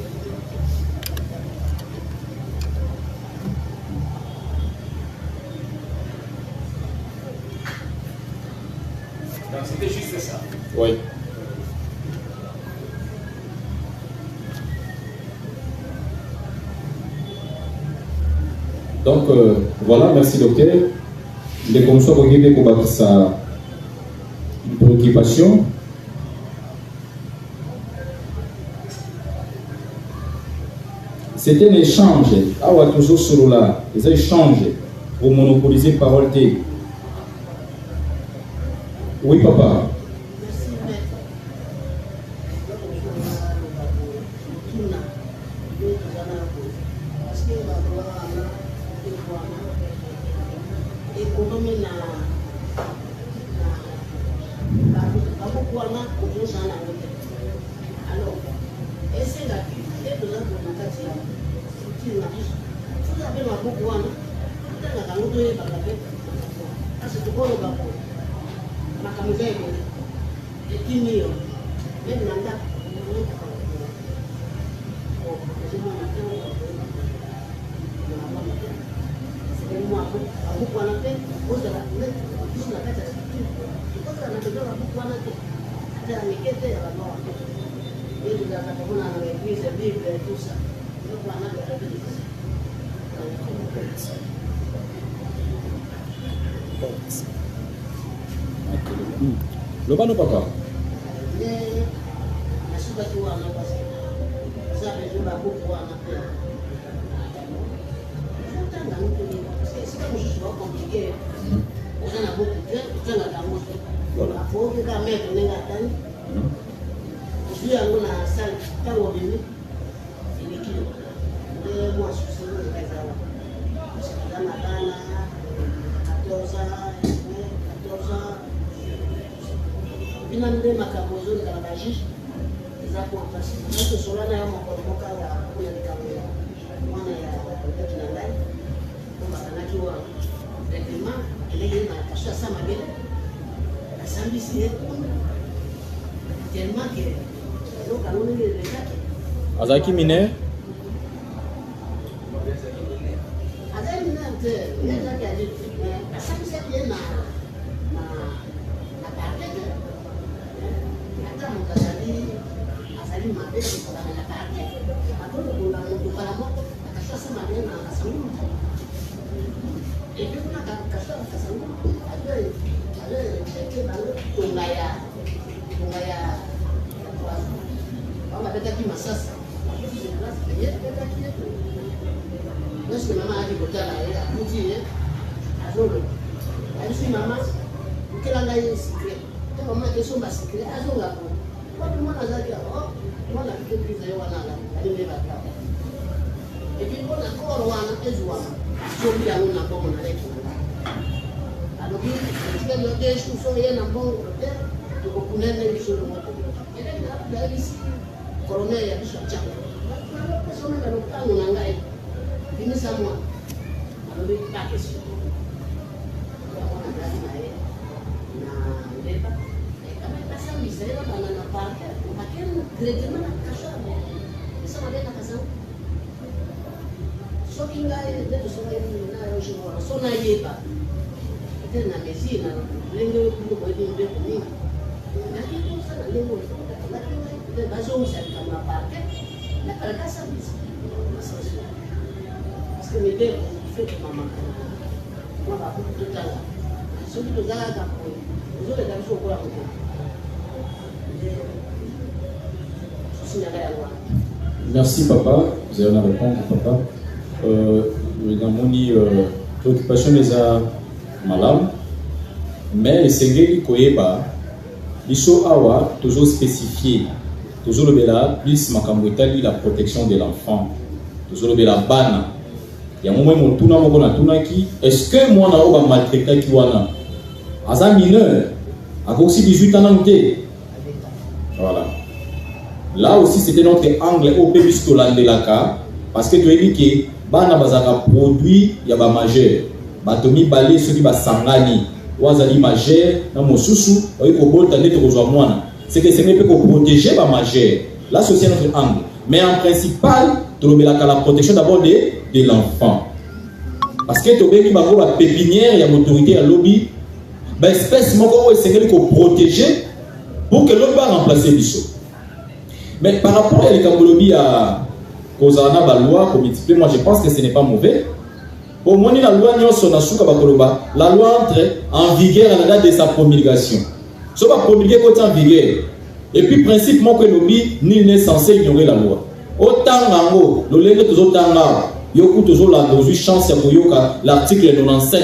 C'était juste ça. Oui. Donc, voilà, merci docteur. Les commissions occupées pour battre sa préoccupation. C'est un échange. Ah ouais, toujours sur là. Des échanges pour monopoliser parole T. Oui, papa. Le bas non papa. Azaki Mine. Merci papa, vous allez en répondre papa. Dans mon préoccupation des malades, mais les sengeli koyeba, biso awa toujours spécifié, toujours le bela plus makambwetali la protection de l'enfant, toujours le bela bana. Il y a un moment où tuna moko na tuna ki, est-ce que moi na oba maltraité ki wana, asa mineur, a aussi 18 ans nanté. Voilà. Là aussi, c'était notre angle au pays de l'aka, parce que tu as dit que bana bazaka produit ya ba majeur, batomi balé ceux qui ba sangani, wazali majeur na mosusu, oyi ko bolta neto ko mwana. C'est que c'est ne peut que protéger ba majeur. Là, c'est notre angle. Mais en principal, tu as la protection d'abord de l'enfant. Parce que tu as la pépinière, il y a l'autorité à lobby, ben espèce moko c'est qu'on protéger pour que l'autre va remplacer les choses. Mais par rapport à l'écologie à Kozana Baloi, moi je pense que ce n'est pas mauvais. Au moins la loi la loi entre en vigueur à la date de sa promulgation. Si on va promulguer côté en vigueur, et puis principalement que l'objet nul n'est censé ignorer la loi. Autant en le lègue toujours tanga, yoku toujours la dose chance pour yoka l'article 95,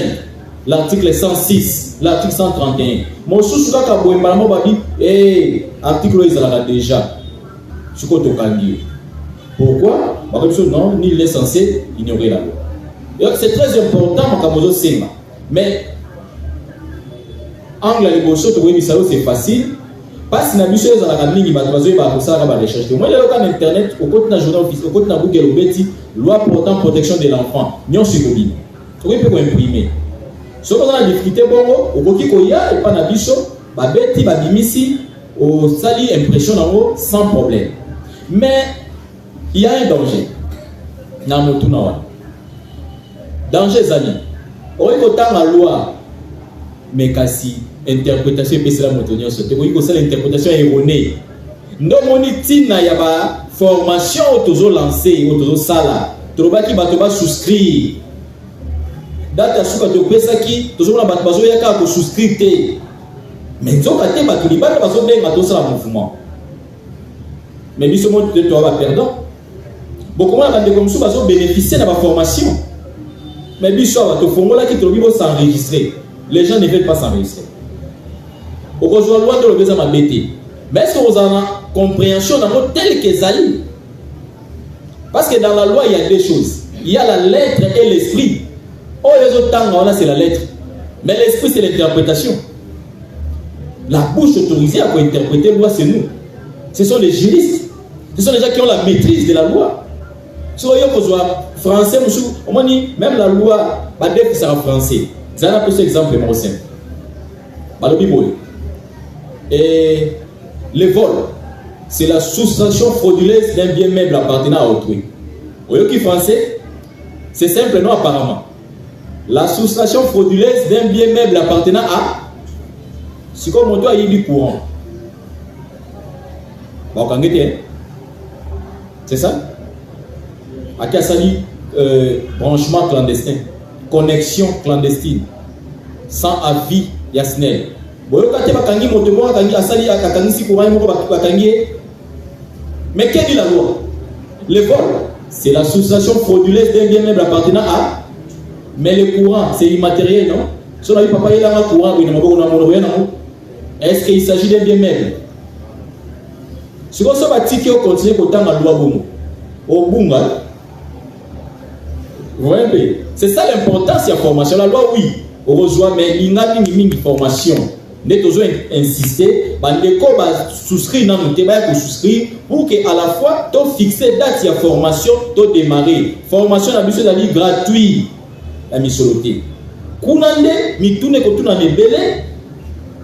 l'article 106, l'article 131. Mon sous-souka kabouembalamo babi, article ils ont déjà. Ce qu'on te calme. Pourquoi? Parce que non, nul n'est censé ignorer la loi. C'est très important, mais angle c'est facile. Parce que la mission est à la ligne, la recherche. Moi, il y a un internet, au côté de journal officiel, au côté de Google, loi portant protection de l'enfant. Nous sommes mobile. Vous pouvez imprimer. Ce qu'on a la difficulté, au côté de Koya, et pas na bicho, babeti, babimisi, au sali impression sans problème. Mais il y a un danger. Danger, Zani. Au côté de la loi, mais kasi interprétation et la motonnière sauté. Oui, c'est l'interprétation erronée. Nous tina ya ba formation autozo lancé autozo sala. Troba ki bato ba souscrire. Data suka to pesa ki tozo na bato bazo yaka ko souscrire. Mais nzoka te bato libana bazo benga to sala mouvement. Mais biso mo te to ba perdant. Beaucoup na bande comme ça bazo bénéficier de la formation. Mais biso ba to fongola ki trobi bo s'enregistrer. Les gens ne veulent pas s'enregistrer. Au contraire, la loi de l'obéissance m'a bêté. Mais est-ce que vous avez une compréhension dans le tel que Zali? Parce que dans la loi, il y a deux choses. Il y a la lettre et l'esprit. Oh, les autres temps, là, c'est la lettre. Mais l'esprit, c'est l'interprétation. La bouche autorisée à interpréter la loi, c'est nous. Ce sont les juristes. Ce sont les gens qui ont la maîtrise de la loi. Si vous voyez français, même la loi, c'est sera français. Vous avez un peu exemple, mais simple. Et le vol, c'est la soustraction frauduleuse d'un bien meuble appartenant à autrui. Au lieu français, c'est simple, non apparemment. La soustraction frauduleuse d'un bien meuble appartenant à. C'est comme on doit y du courant. C'est ça? À qui a sali branchement clandestin, connexion clandestine, sans avis Yasnel. Mais qu'est-ce que la loi? Le vol, c'est la soustraction frauduleuse d'un bien meuble appartenant à. Mais le courant, c'est immatériel, non? Si on a eu papa, il a un courant, est-ce qu'il s'agit d'un bien meuble? Si on va tirer au continent pour tant la loi au bunga, vous voyez, c'est ça l'importance de la formation. La loi, oui, on reçoit, mais il y a une formation. Nous devons insister, souscrire dans nos thèmes pour souscrire pour qu'à la fois, tu fixes date de formation, tu démarrer. Formation, la mission est gratuite. La mission est Kounande, mitune kotuna nebele,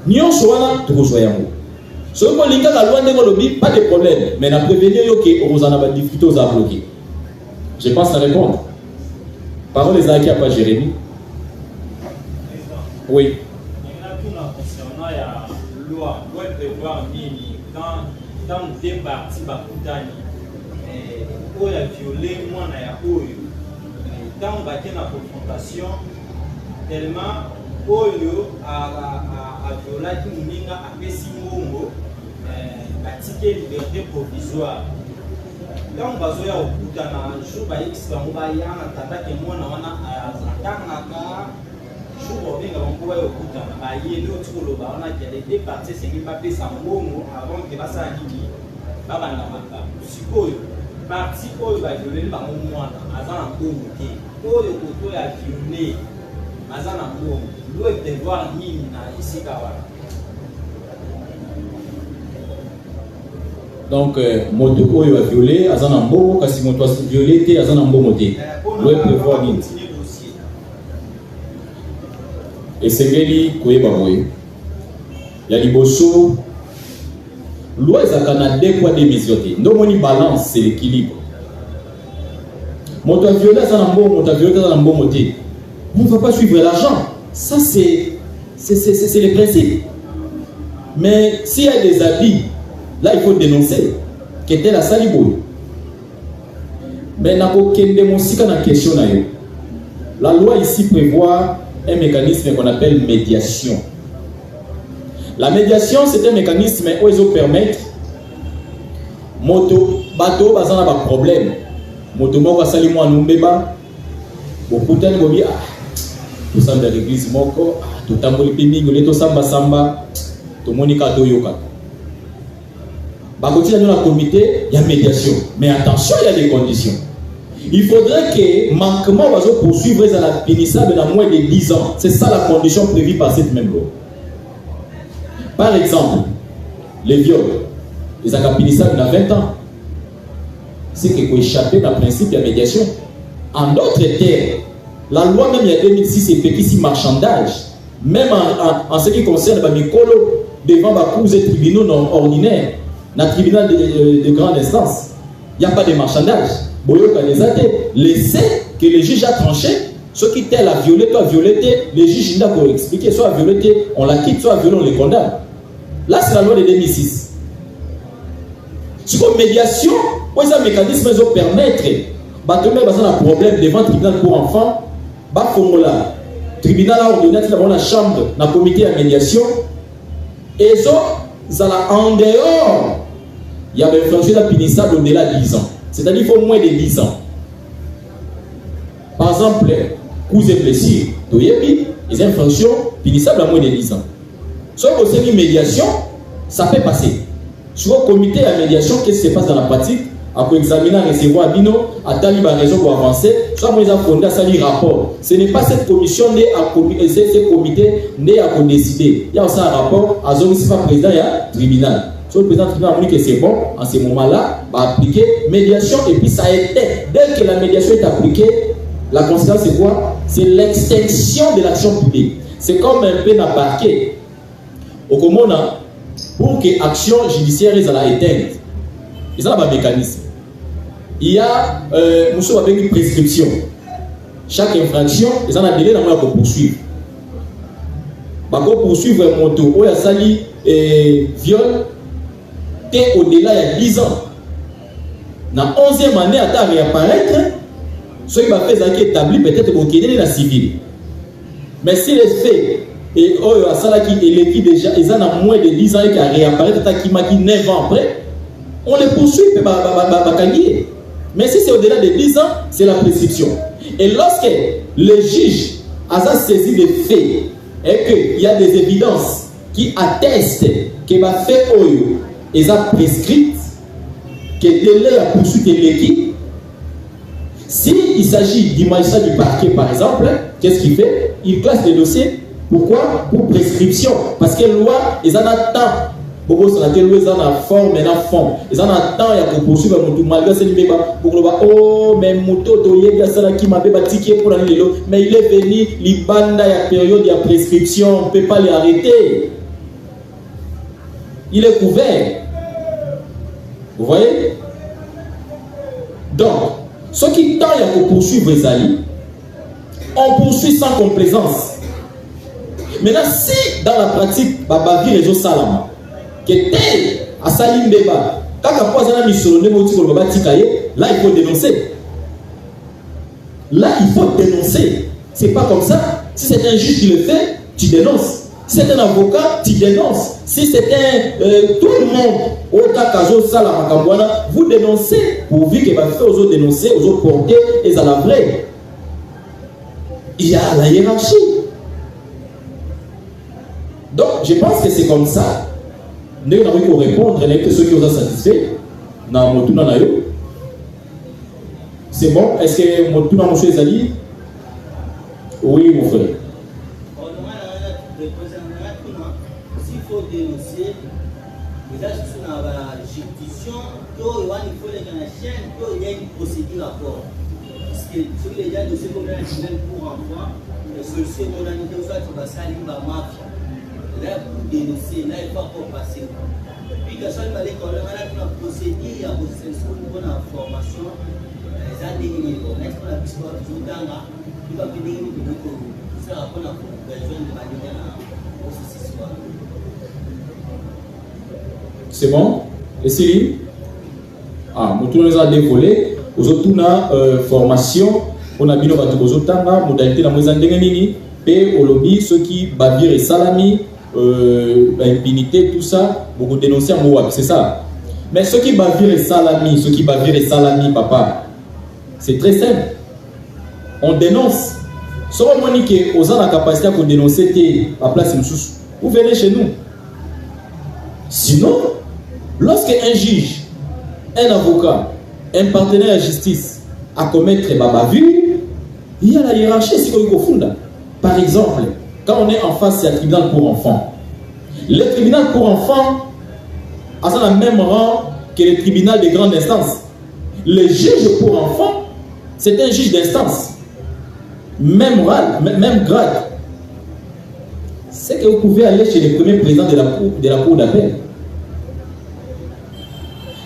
nyon soana, tu reçois un mot. Ce qu'on lit la loi de Golobi, pas de problème. Mais la prévenir que vous en avez des difficultés à bloquer. Je pense à répondre. Parole les acquis à pas Jérémie. Oui. Concernant la loi prévoit quand dans deux parties bakutani oyo a violé mwana ya oyo tant baké na confrontation tellement oyo a violaki moninga apesi mbongo batike liberté provisoire tant bazoya okutana jour bayekisi bango bayana tandake mwana wana atangaka jour obenga bango baya okutana bayeli oti koloba wana kia les deux parties esengi bapesa mbongo avant ke basala nini babanda makambo sikoyo parti oyo bavioleli bango mwana aza na mbongo te oyo koto ya viole aza na mbongo lo devoir nini na esika wana. Donc moto oyo a violé aza na mbongo kasi moto a violé te aza na mbongo te lo devoir nini esengeli koyeba boye ya liboso loi ezalaka na deux poids deux mesures te ndomoni balance c'est l'équilibre. Moto a violé aza na mbongo moto a violé aza na mbongo te on ne va pas suivre l'argent, ça c'est le principe. Mais s'il y a des habits là il faut dénoncer que tel a sali boye. Mais nako kende mosika na question na yo, la loi ici prévoit un mécanisme qu'on appelle médiation. La médiation, c'est un mécanisme où ils permettent moto bateau bazana ba problème moto moko asali mo anumbeba bokutani bobi tout ça dans l'église moko tout tamboli pimingo leto samba samba to monika to yoka ba continue dans le comité il y a médiation mais attention il y a des conditions. Il faudrait que manquement va se poursuivre à la punissable dans moins de 10 ans. C'est ça la condition prévue par cette même loi. Par exemple, les viols, les actes punissables dans 20 ans. C'est qu'il faut échapper dans le principe de la médiation. En d'autres termes, la loi même il y a 2006 est fait ici marchandage. Même en ce qui concerne les Mikolo, devant les tribunaux non ordinaires, dans le tribunal de grande instance, il n'y a pas de marchandage. Laissez que le juge a tranché. Ceux qui tel a violé, toi violé, les juges n'ont pas expliqué. Soit violé, on la quitte, soit violé, on les condamne. Là, c'est la loi de 2006. Sur la médiation, où un mécanisme qui permettre de un problème devant le tribunal pour enfants, le tribunal a ordonné dans la chambre, dans le comité de médiation, et ça, en dehors, il y avait infligé la punissable au-delà de 10 ans. C'est-à-dire qu'il faut moins de 10 ans. Par exemple, coups et blessures, les infractions punissables à moins de 10 ans. Sauf que c'est une médiation, ça peut passer. Sur le comité de médiation, qu'est-ce qui se passe dans la pratique? Après examiner, recevoir Bino, à Taliban raison pour avancer, soit moi, ils ont fondé à salir rapport. Ce n'est pas cette commission, ce comité, né à décider. Il y a aussi un rapport, à zone, c'est pas président, il y a tribunal. Sur le président du tribunal a dit que c'est bon, en ce moment-là, va appliquer médiation et puis ça a été. Dès que la médiation est appliquée, la conséquence c'est quoi? C'est l'extinction de l'action publique. C'est comme un peu dans le parquet. Au Comona, pour que l'action judiciaire soit éteinte, il y a un mécanisme. Il y a une prescription. Chaque infraction, il y a un délai dans le poursuivre. Pour poursuivre un moto, il y a sali viol. Au-delà il y a 10 ans. Dans la 11e année, à réapparaître, ce qui va faire c'est établi peut-être au Kenya dans la civile. Mais si les faits et qui déjà ils ont moins de 10 ans et qui a réapparaître, qui m'a dit 9 ans après, on les poursuit. Mais si c'est au-delà de 10 ans, c'est la prescription. Et lorsque le juge a saisi des faits et qu'il y a des évidences qui attestent qu'il va faire ils ont prescrit que délai la poursuite de l'équipe. S'il s'agit du magistrat du parquet, par exemple, qu'est-ce qu'il fait? Il classe les dossiers. Pourquoi? Pour prescription. Parce que la loi, ils en attendent. Beaucoup sont ils en forme et en fond. Ils en attendent, il y a pour poursuivre mon malgré ce niveau. Pour le oh, mais moto, toye, ça qui m'a ticket pour aller là. Mais il est venu, il banda, il y a période, il y a prescription, on ne peut pas les arrêter. Il est couvert. Vous voyez? Donc, ce qui tend à poursuivre les alliés, on poursuit sans complaisance. Maintenant, si dans la pratique, Babavi Réseau Salama, que tel à Salim Beba, Quand là, il faut dénoncer. Là, il faut dénoncer. C'est pas comme ça. Si c'est un juge qui le fait, tu dénonces. Si c'est un avocat, tu dénonces. Si c'est tout le monde, vous dénoncez. Pourvu que vous autres dénoncer, vous autres porter, et ça la vraie. Il y a la hiérarchie. Donc, je pense que c'est comme ça. Nous avons répondre, que ceux qui vous ont satisfait, c'est bon? Est-ce que mon tour monsieur Zali? Oui, mon frère. S'il faut dénoncer, déjà, sur la juridiction, il faut les chaîne, il y a une procédure à bord. Parce que ceux qui ont dossier comme un pour enfant, les solutions qu'on a mis, soit tu vas salir la mafia. Là, pour dénoncer, là, il faut encore passer. Puis, quand on va aller quand on a la procédure, il y a une formation. C'est bon? Et si? Ah, nous avons dévoilé. Aux autres, formation. On a mis aux autres modalité la moisson d'Engenini. Et au lobby, ceux qui bavirent et salami, impunité, tout ça, beaucoup dénoncer en Moab, c'est ça. Mais ceux qui bavirent et salami, papa. C'est très simple. On dénonce. Si on a la capacité de dénoncer à place de vous venez chez nous. Sinon, lorsque un juge, un avocat, un partenaire de justice a commettre bavure, il y a la hiérarchie. Par exemple, quand on est en face, c'est le tribunal pour enfants. Le tribunal pour enfants a le même rang que le tribunal de grande instance. Le juge pour enfants, c'est un juge d'instance. Même grade. C'est que vous pouvez aller chez le premier président de la cour d'appel.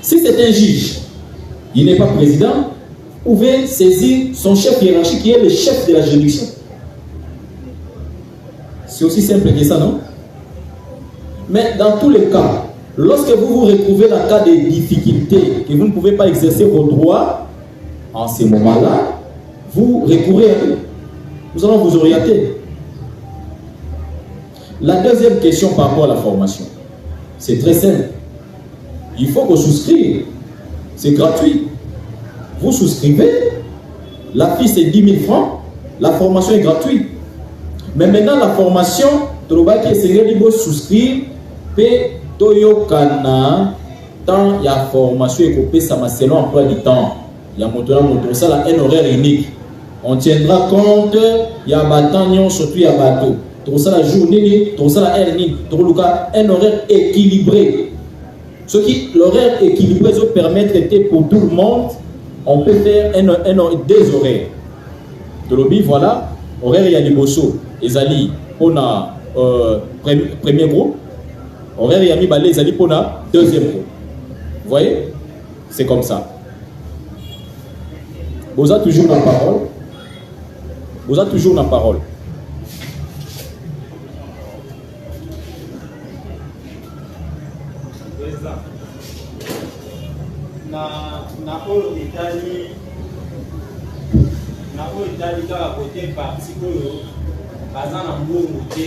Si c'est un juge, il n'est pas président, vous pouvez saisir son chef hiérarchique qui est le chef de la juridiction. C'est aussi simple que ça, non? Mais dans tous les cas, lorsque vous vous retrouvez dans le cas de difficultés, que vous ne pouvez pas exercer vos droits, en ce moment-là, vous recourez à eux. Nous allons vous orienter. La deuxième question par rapport à la formation, c'est très simple. Il faut que vous souscrivez. C'est gratuit. Vous souscrivez. La fille, c'est 10 000 francs. La formation est gratuite. Mais maintenant, la formation, il faut souscrire. Toyo Kana, tant il y a formation et coupé, ça m'a selon emploi du temps. Il y a ça, un horaire unique. On tiendra compte, il y a bâton, surtout il y a bateau. Tout ça la journée, tout ça la heure, un horaire équilibré. Ce qui, l'horaire équilibré, ça permet de traiter pour tout le monde. On peut faire des horaires. De lobby, voilà, horaire il y a des bossos. Ezali, on a premier groupe. Horaire il y a mis balai, Ezali, on a deuxième groupe. Vous voyez? C'est comme ça. Vous avez toujours la parole. Vous avez toujours la parole. Na Italie kaka côté parti oyo baza na mbongo te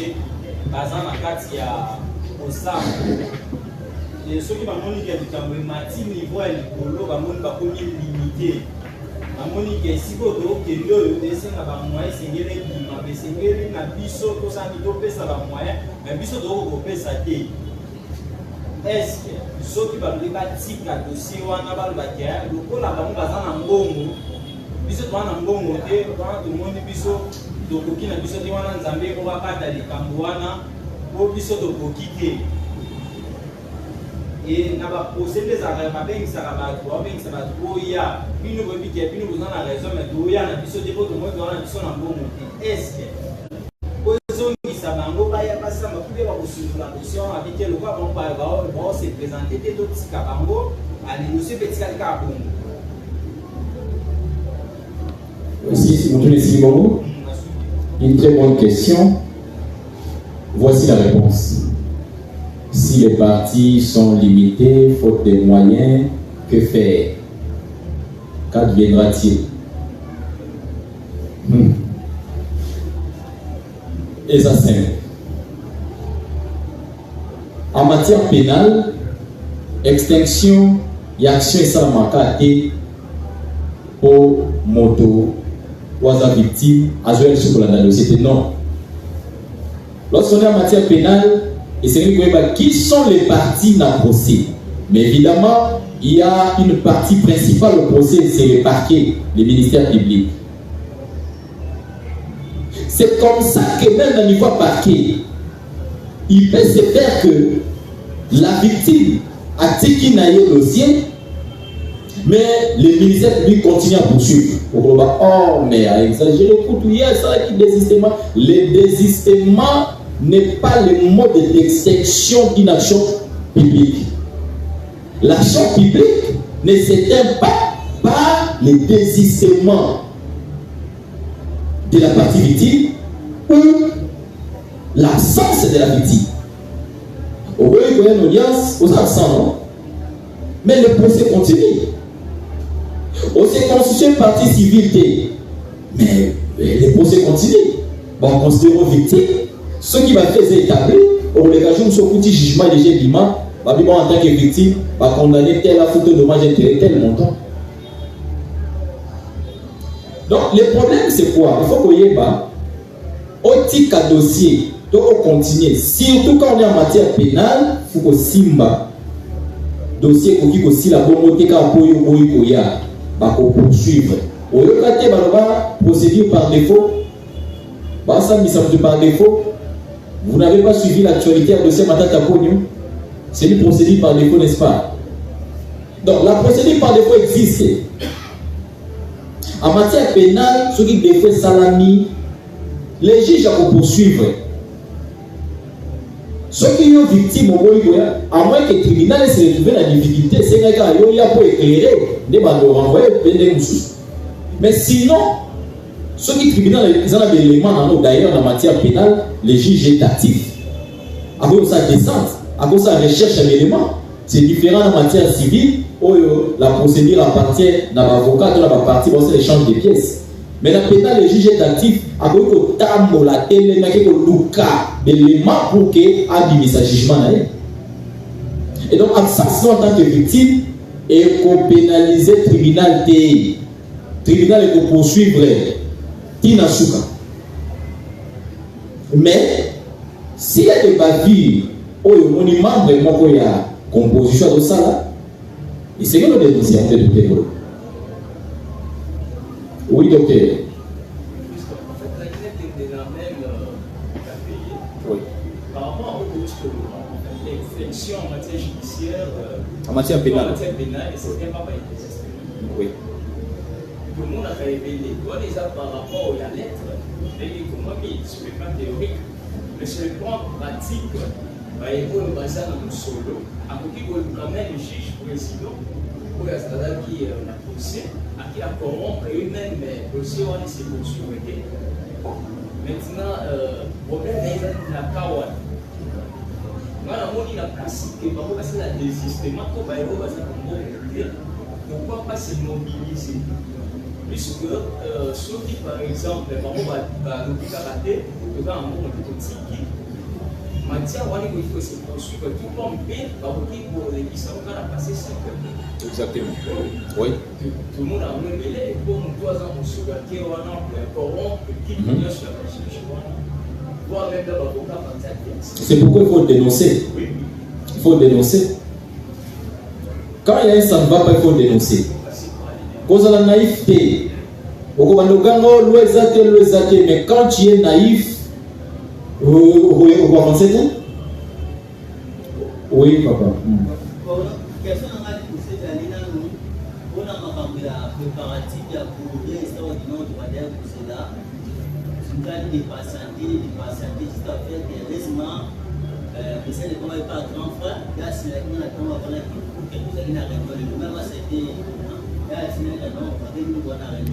baza na kati ya osama soki bamoni ke likambo emati niveau ya likolo bamoni bakomi limité bamoni ke sikoyo tokende oyo esenga bamoyen esengeli ebima esengeli na biso tosani topesa bamoyen me biso tokokopesa te. Est-ce que soki balingi batika dossier wana balobaki lokola bango baza na mbongo biso toza na mbongo te wana tomoni biso tokoki na biso te wana nzambe okakata likambo wana po biso tokoki te e na baprocédé ezalaka babengisaka bato babengisa bato oya bino boyebi ke bino boza na raison me toya na biso te po tomoi toza na biso na mbongo te. Est-ce que ozongisa bango baya basamba kude bakosunzula dossier wana abike lokola bango baose présente te totika bango anénocie mpe etikali kaka bongo. Merci, si vous une très bonne question. Voici la réponse. Si les partis sont limités, faute de moyens, que faire? Qu'adviendra-t-il? Et ça c'est en matière pénale, extinction et action et ça marqué pour moto ou à victime à jouer sur la dossier. Non. Lorsqu'on est en matière pénale, et c'est qui sont les parties dans le procès. Mais évidemment, il y a une partie principale au procès, c'est le parquet, les ministères publics. C'est comme ça que même au niveau parquet, il peut se faire que la victime a tiré le dossier, mais le ministère public continue à poursuivre. Oh, mais à exagérer, il y a ça qui désistement. Le désistement n'est pas le mode d'extinction d'une action publique. L'action publique ne s'éteint pas par le désistement de la partie victime ou l'absence de la victime. Au voyez qu'il y a une audience, aux absents, non? Mais le procès continue. On s'est constitué une partie civile, mais le procès continue. Bon, on considère une victime. Ce qui va faire, c'est établir, au l'occasion de ce petit jugement de jugement, en tant que victime, va condamner tel à foutre de dommage intérêt, tel montant. Donc, le problème, c'est quoi? Il faut qu'on y ait pas. Au titre de dossier, on continue. Surtout quand on est en matière pénale, il faut qu'on simba. Dossier pour qui aussi la bonne pour poursuivre. Au lieu de procédure par défaut, par défaut, vous n'avez pas suivi l'actualité à dossier Matata Pogno. C'est une procédure par défaut, n'est-ce pas? Donc la procédure par défaut existe. En matière pénale, ceux qui défait salami, les juges vont poursuivre. Ceux qui sont victimes, à moins que le tribunal se retrouve dans la difficulté, c'est qu'il y a pour éclairer, des bandes de renvoyer, mais sinon, ceux qui tribunal, ils ont des éléments d'ailleurs en matière pénale, les juges est actif. À cause de sa descente, à cause de sa recherche d'éléments, c'est différent en matière civile où la procédure appartient à l'avocat, dans la partie, c'est l'échange des pièces. Mais la pénale, les juges est actif, à cause de tambo, la télé, d'éléments pour que abîme sa jugement. Et donc, en tant que victime, et qu'on pénalise le tribunal, tribunal est pour poursuivre Tina Souka. Mais, s'il y a des bavures, on est membre vraiment qu'il y a composition de ça là, et c'est que nous dénonçons en fait de tes. Oui, docteur. Oui. Par rapport à l'extinction en matière judiciaire, en matière pénale, et c'était pas existé. Oui. Tout le monde a révélé. Toi, déjà par rapport à la lettre, comment sur le plan théorique, mais sur le plan pratique, il faut le baser dans le solo. À côté, il faut quand même le juge président, pour la stade qui a poussé, à qui a corrompu eux-mêmes, mais aussi on a ses poursuivis. Maintenant, le problème est la kawan. Moi, on a classique, parce que la désistement, pourquoi pas se mobiliser? Puisque ceux qui, par exemple, le karaté, le matière, il faut se poursuivre tout comme bien, pour les qui sont passé 5 ans. Exactement. Oui. Tout le monde a révélé, et pour nous 3 ans, on se voit qu'il y a un corrompt, qui vient sur la constitution. C'est pourquoi il faut le dénoncer. Il faut le dénoncer. Quand il y a un ça ne va pas, il faut le dénoncer. Cause de la naïveté. Mais quand tu es naïf, vous avancez tout? Oui, papa. Des patientés jusqu'à faire des récemment, c'est le combat par grand frère, là c'est la qui n'a pas voilà qui pour que vous ayez arrêté le même c'était là c'est la non avec nous on a arrêté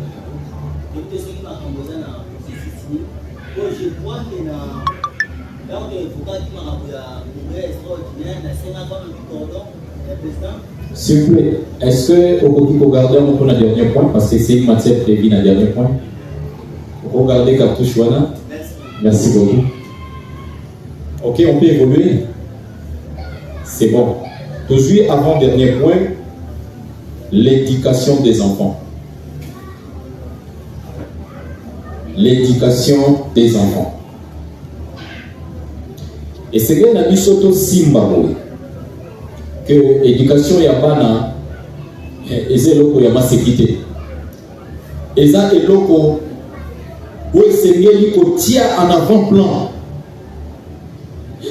donc ce qui m'a composé dans ce je crois que dans Donc, il faut pas qu'il y ait un congrès extraordinaire, mais 50 ans du cordon, le président. S'il vous plaît, est-ce que vous pouvez regarder un dernier point, parce que c'est une matière prévue dans le dernier point. Regardez Cartouche Wana. Merci beaucoup. Ok, on peut évoluer. C'est bon. Toujours avant-dernier point, l'éducation des enfants. L'éducation des enfants. Et c'est que nous avons Zimbabwe que l'éducation yabana est loko ya sécurité. Et ça est loko où c'est lié qu'on tient en avant-plan.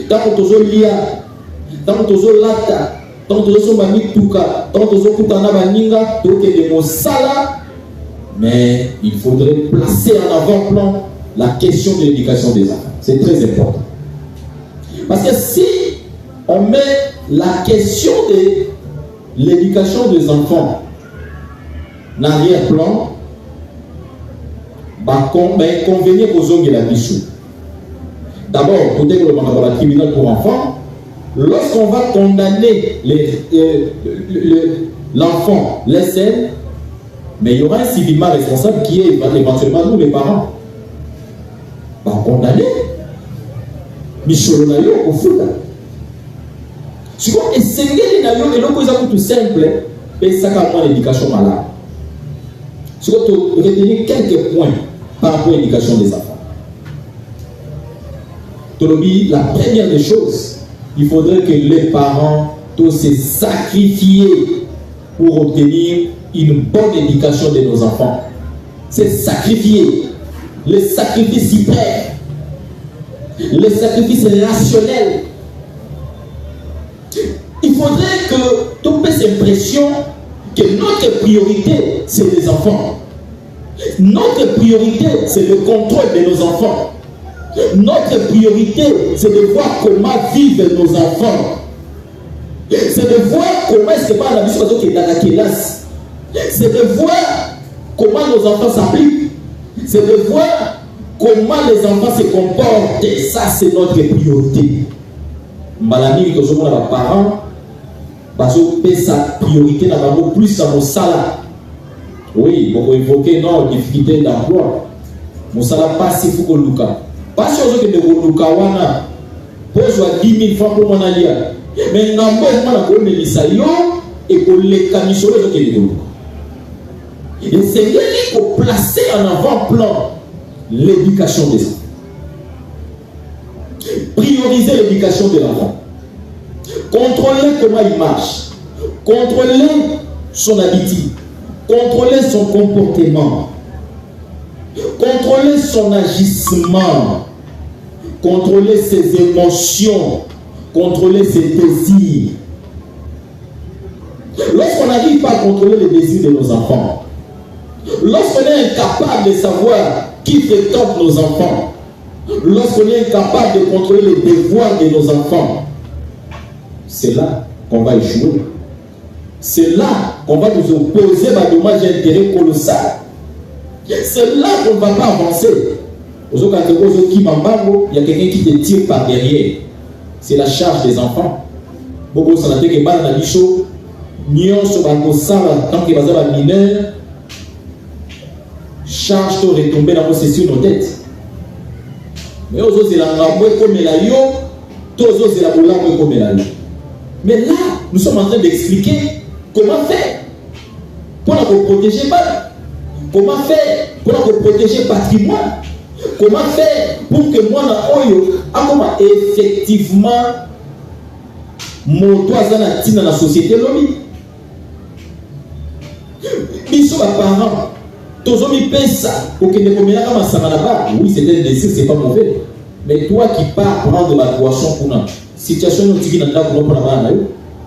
Tant que tu as lia, tant que tu as lata, tant que tu as mami tuka, tant que tu as kutana baninga, tu as des mots sala. Mais il faudrait placer en avant-plan la question de l'éducation des enfants. C'est très important. Parce que si on met la question de l'éducation des enfants en arrière-plan, convenir aux hommes de la mission. D'abord, peut-être le tribunal pour enfants, lorsqu'on va condamner l'enfant, l'SN, mais il y aura un civilement responsable qui est éventuellement nous, les parents. Condamner. Michel Nayo au foot. Tu vois, et c'est Nayo et l'autre est tout simple, et ça a l'éducation malade. Tu vois, retenir quelques points par rapport à l'éducation des enfants. La première des choses, il faudrait que les parents tous se sacrifient pour obtenir une bonne éducation de nos enfants. C'est sacrifier. Le sacrifice suprême. Le sacrifice rationnel. Il faudrait que tout ait l'impression que notre priorité, c'est les enfants. Notre priorité, c'est le contrôle de nos enfants. Notre priorité, c'est de voir comment vivent nos enfants. C'est de voir comment est-ce que par la mission qui est dans la classe. C'est de voir comment nos enfants s'appliquent. C'est de voir comment les enfants se comportent. Et ça, c'est notre priorité. Malami, que nous avons les parents, parce que sa priorité n'a pas plus à nos salaires. Oui, pour évoquer nos difficultés d'emploi. Mon salaire pas si faut que nous pas sûr que nous Lukawana pose 10 000 francs pour mon allié. Mais non, moi, je vais et pour les camisons, je vais et c'est lui qui faut placer en avant-plan l'éducation des enfants. Prioriser l'éducation de l'enfant. Contrôler comment il marche. Contrôler son habitude. Contrôler son comportement. Contrôler son agissement. Contrôler ses émotions. Contrôler ses désirs. Lorsqu'on n'arrive pas à contrôler les désirs de nos enfants, lorsqu'on est incapable de savoir qui fréquente nos enfants, lorsqu'on est incapable de contrôler les devoirs de nos enfants, c'est là qu'on va échouer. C'est là qu'on va nous opposer à un dommage d'intérêt colossal. C'est là qu'on ne va pas avancer. Il y a quelqu'un qui te tire par derrière. C'est la charge des enfants. Beaucoup s'en a fait que dans la bichot, nion sur la gossard, tant que les mineurs, charge de retomber dans nos sessions nos têtes. Mais aux autres, c'est la ramoué comme la yo, tous aux autres, c'est la boula comme la yo. Mais là, nous sommes en train d'expliquer comment faire pour nous protéger pas. Comment faire pour nous protéger patrimoine. Comment faire pour que moi, comment effectivement, mon doigt dans la société, ils sont parents. Tous les ça pour que les communes comme ça là-bas. Oui, c'est un désir, c'est pas mauvais. Mais toi qui pars prendre la boisson pour une situation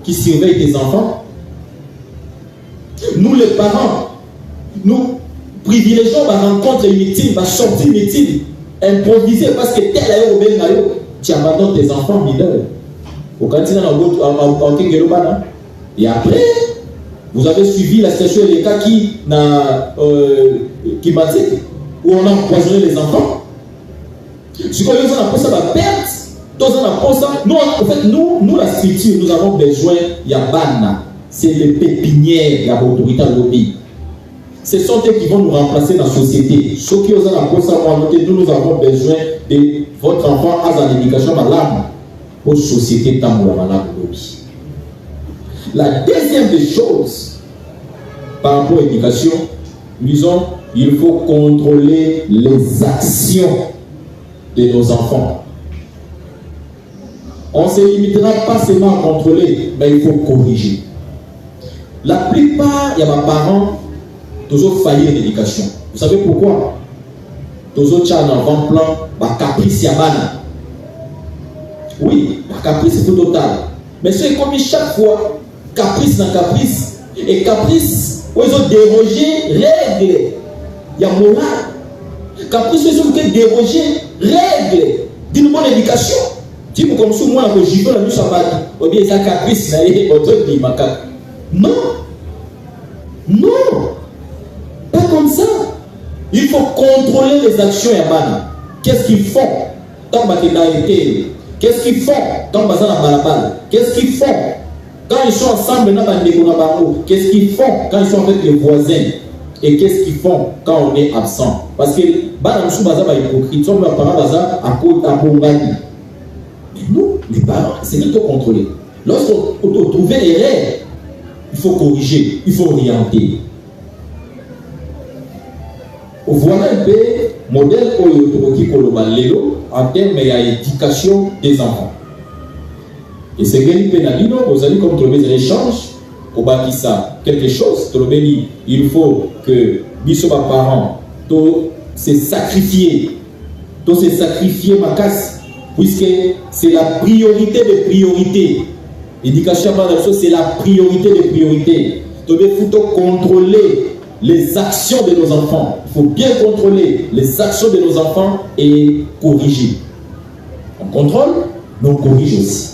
qui surveille tes enfants, nous les parents, nous privilégions la rencontre inutile, la sortie inutile, improviser parce que tel ailleurs au Bengayo, tu abandonnes tes enfants mineurs. Au cantina et après, vous avez suivi la situation des cas qui m'a dit où on a empoisonné les enfants. Ce qu'on a appelé ça la perte Nous, la scripture, nous avons besoin de Yabana. C'est les pépinières de l'autorité de l'obéi. Ce sont eux qui vont nous remplacer dans la société. Ceux qui osent la poste à nous avons besoin de votre enfant à l'éducation malade pour la société tambour malade. La deuxième des choses par rapport à l'éducation, nous disons il faut contrôler les actions de nos enfants. On ne se limitera pas seulement à contrôler, mais il faut corriger. La plupart, il y a des parents toujours faillir l'éducation. Vous savez pourquoi? Toujours tu as un avant-plan, bah caprice yabana. Oui, bah caprice c'est tout total. Mais c'est comme chaque fois, caprice dans caprice. Et caprice, où ils ont dérogé règles. Il y a moral. Caprice, ils ont dérogé règles d'une bonne éducation. Tu peux comme ça, moi, quand j'y vais la nuit sabbat, ou bien ça caprice, ça y est, autre dit macaque. Non. Non. Pas comme ça. Il faut contrôler les actions yabana. Qu'est-ce qu'ils font quand ils ont été? Qu'est-ce qu'ils font quand ils sont dans balabala? Qu'est-ce qu'ils font quand ils sont ensemble dans la bango? Qu'est-ce qu'ils font quand ils sont avec les voisins? Et qu'est-ce qu'ils font quand on est absent? Parce que Baramsou Baza va hypocrite, son parent Baza à côté à Bongani. Mais nous, les parents, c'est nous qui contrôler. Lorsqu'on trouve l'erreur, il faut corriger, il faut orienter. Voilà un peu le modèle en termes d'éducation des enfants. Et c'est que vous allez comme trouver des échanges, au bâtissa quelque chose, il faut que les parents se sacrifier, ma casse, puisque c'est la priorité des priorités. L'éducation, c'est la priorité des priorités. Il faut contrôler les actions de nos enfants. Il faut bien contrôler les actions de nos enfants et corriger. On contrôle, mais on corrige aussi.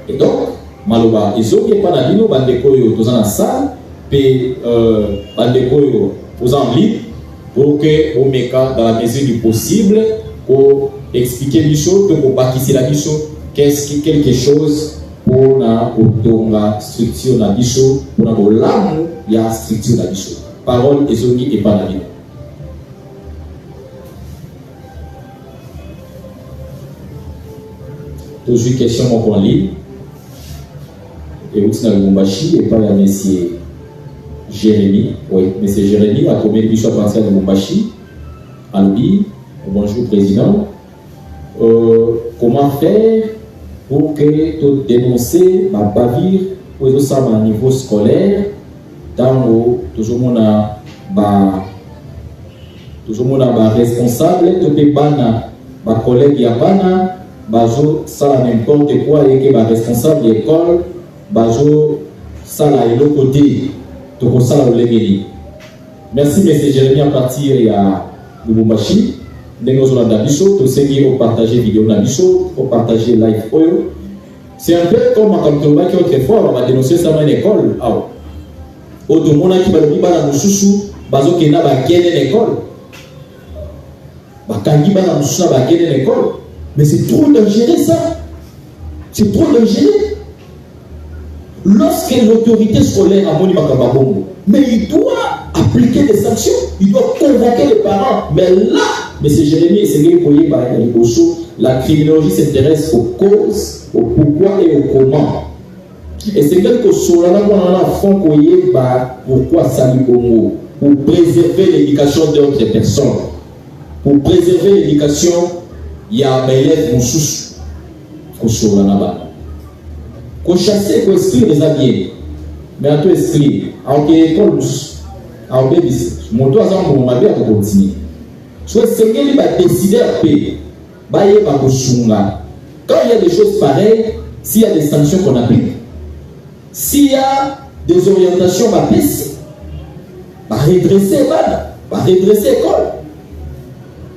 Et donc, Maloba, ils ont pas dans l'île, bandeko yo, tous en salle, puis bandeko yo, tous en ligne, pour que au méca dans la mesure du possible, pour expliquer les choses, pour bâtir la chose, quelque chose pour la structure de la bicho, pour l'amour, il y a la structure de la bicho. Parole et zoni et pas dans l'île. Toujours une question en ligne. Et aussi dans le Lubumbashi, et par M. Jérémy. Oui, M. Jérémy a commis le bichot à partir de Lubumbashi. Albi, bonjour Président. Comment faire pour que tu dénoncer ma bavure pour que ça à niveau scolaire dans toujours mon responsable, tout est bana, ma collègue yabana, bajo ça n'importe quoi et que ma responsable de l'école. Bajo Sala et l'autre côté, donc Sala ou l'Egeli. Merci, M. Jérémy, à partir de Lubumbashi. Nous avons Nabicho, tous ceux qui ont partagé vidéo Nabicho, ont partagé live Oyo. C'est un peu comme un Kamtoba qui autrefois, on va dénoncer ça dans l'école. Autre monde qui va le dire dans le chouchou, Bazo qui n'a pas gagné l'école. Bakangi va dans le chouchou, n'a pas gagné l'école. Mais c'est trop dangereux ça. C'est trop dangereux. Lorsque l'autorité scolaire a moni makababongo, mais il doit appliquer des sanctions, il doit convoquer les parents. Mais là, M. Jérémy et Ségué Koye Barayani Bocho, la criminologie s'intéresse aux causes, au pourquoi et au comment. Et c'est quelque chose là qu'on a fond Koye pourquoi Sali Bongo, pour préserver l'éducation d'autres personnes, pour préserver l'éducation, il y a un élève Moussous, Kosola Naba. Qu'on chasse, qu'on inscrit les habillés. Mais à tout inscrit, à l'école, à l'obéissance. Mon toit, ça, mon mari, à continuer. Soit c'est qu'il va décider à payer. Quand il y a des choses pareilles, s'il y a des sanctions qu'on applique, s'il y a des orientations, va baisser, va redresser l'école.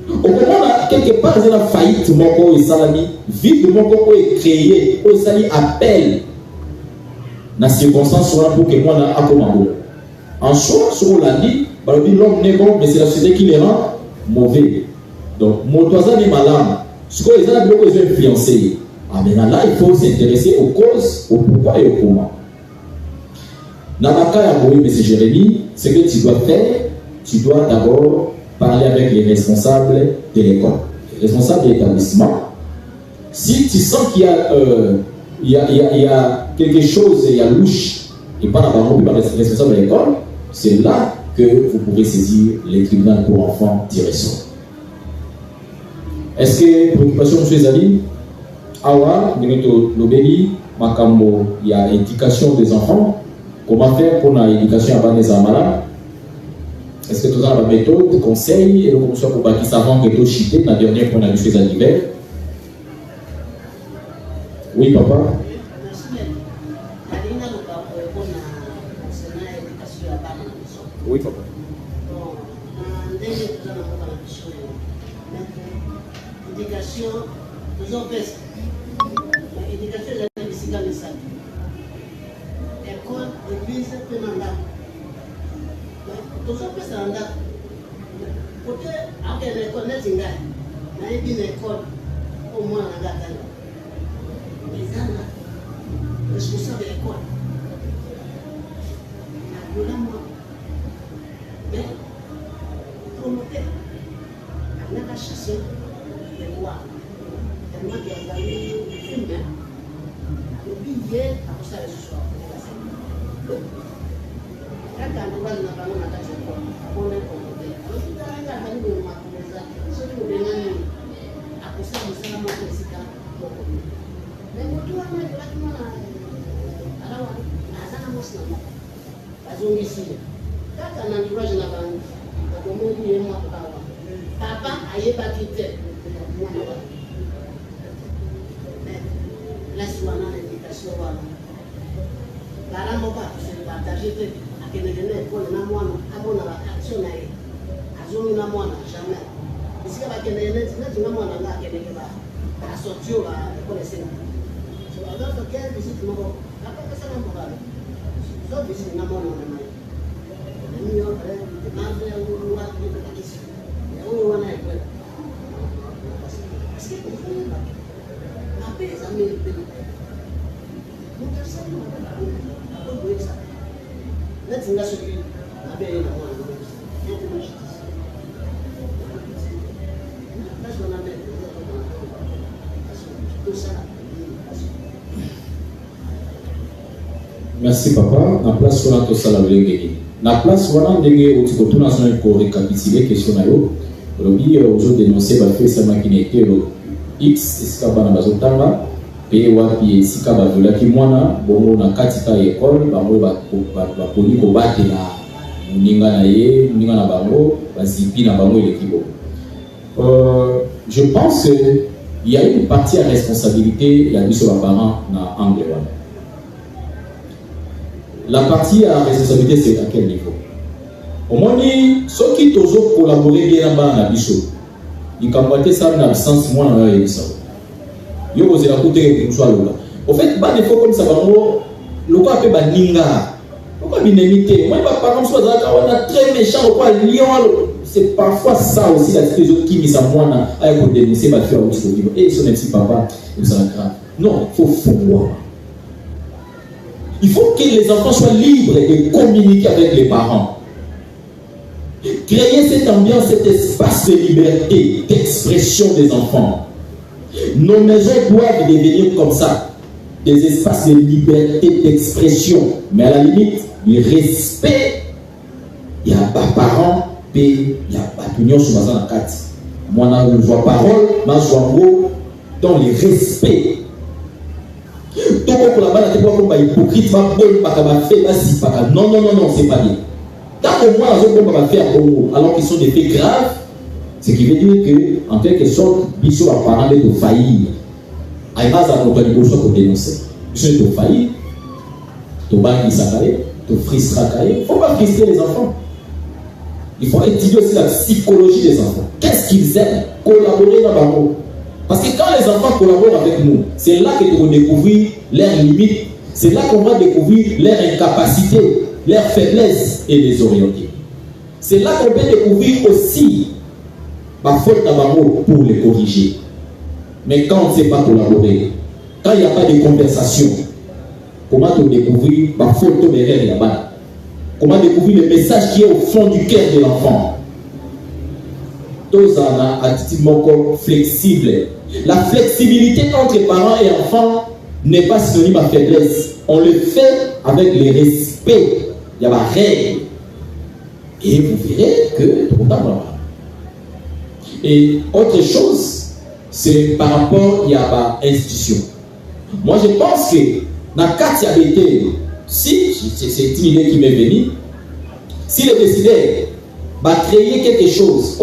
Au moment où quelque part il y a une faillite, mon corps est salami, vite mon corps est créé, il s'agit appel dans les circonstances pour que moi n'a accommodé. En soi, sur la vie, l'homme n'est bon, mais c'est la société qui les rend mauvais. Donc, mon toisin est malade. Ce que les gens ont influencé. Ah, maintenant là, il faut s'intéresser aux causes, au pourquoi et au comment. Dans le cas de M. Jérémy, ce que tu dois faire, tu dois d'abord parler avec les responsables de l'école, les responsables de l'établissement. Si tu sens qu'il y a quelque chose, il y a louche, et pas d'abord par les responsables de l'école, c'est là que vous pourrez saisir les tribunaux pour enfants direction. Est-ce que préoccupation, M. Zali? Awa, il y a éducation des enfants. Comment faire pour l'éducation avant les malades? Est-ce que tu as la méthode, conseil, et le conseil pour bâtir savant que tu as chité dans la dernière qu'on a vu chez l'hiver? Oui, papa. Oui, papa. Éducation, nous avons fait. L'éducation, c'est la mission. École, église, pénanda. Nous avons fait ça en date. Côté, après l'école, nous avons fait une école, au moins en date. Les gens, responsables de l'école. Nous avons mais, promoteur, on a chassé. Tellement qu'il y a des films, le billet, après ça, ce soir. Quand on va dans la banque, on a caché quoi? On est promoté. Alors, tout à l'heure, on a dit que ceux qui ont gagné, après ça, on s'est ramassé ici. Mais moi, tout le monde est là, tout le monde a. Alors, on a un mot, c'est là. Parce qu'on est ici. Quand on a un entourage dans la banque, on a dit, moi, papa, aïe, pas quitter. Là, si on a l'éducation, parents ne pas se partager à quel moment pour le namoine, à mon action, à zone namoine, jamais. Parce que la Kénéenne, tu n'as pas à Kénéenne, à sortir à l'école. So, alors, quelle visite nous avons? Après que ça n'a pas parlé. Sauf visite namoine, on a mal. Nous avons fait des marques, nous avons fait des questions. Et on a fait. Parce que vous voyez là, la paix, ça mérite de l'être. Nous avons ça, nous avons ça. Là, tu n'as pas celui la paix est là. Là, je vais en mettre tout ça. Merci papa. La place où on a tout ça la gagner. La place où on a gagné au Tikotou national pour récapituler question à l'eau. Aujourd'hui dénoncé va faire sa maquinité X iskaba na bazotanga pe wapi sikaba vula ki mwana bongo na katika école bango ba poli ko batela ninga na ye ninga na bango bazipi na bango l'équipe. Je pense que il y a une partie à responsabilité il y a mis sur les parents na angle wana. La partie à responsabilité c'est à quel niveau? Au moins, ceux qui ont collaboré bien dans la bichot, ils ont combattu ça dans l'absence, moi, dans la ça. Ils ont osé la côté de là. Au fait, des fois comme ça, le quoi appelle Baninga. Pourquoi l'inimité? Moi, par exemple, on a très méchant, c'est parfois ça aussi, la situation qui mise à moi, pour dénoncer, va faire autre chose. Et son petit papa, il s'en grave. Non, il faut voir. Il faut que les enfants soient libres de communiquer avec les parents. Créer cette ambiance, cet espace de liberté, d'expression des enfants. Nos maisons doivent devenir comme ça, des espaces de liberté, d'expression. Mais à la limite, le respect, il n'y a pas parents, il n'y a pas d'union sur la carte. Moi, je vois parole, je vois mot, dans le respect. Tout le monde là-bas, hypocrite, non, c'est pas bien. Tant au moins, on va faire alors qu'ils sont des faits graves, ce qui veut dire que, en quelque sorte, ils sont apparents de faillir. À base à notre niveau, pour dénoncer. Ils sont de faillir, de bain qui s'appelle, de frustrer. Il ne faut pas frustrer les enfants. Il faut étudier aussi la psychologie des enfants. Qu'est-ce qu'ils aiment? Collaborer dans le monde. Parce que quand les enfants collaborent avec nous, c'est là que nous découvrons leurs limites, c'est là qu'on va découvrir leurs incapacités, leurs faiblesses et les orienter. C'est là qu'on peut découvrir aussi ma faute d'amour pour les corriger. Mais quand on ne sait pas collaborer, quand il n'y a pas de conversation, comment te découvrir par photo de rêve là-bas? Comment découvrir le message qui est au fond du cœur de l'enfant? Tous en a attitude flexible. La flexibilité entre parents et enfants n'est pas synonyme à faiblesse. On le fait avec le respect. Il y a la règle. Et vous verrez que tout le temps, voilà. Et autre chose, c'est par rapport à l'institution. Moi, je pense que dans le cas de si c'est une idée qui m'est venue, si le décideur va créer quelque chose,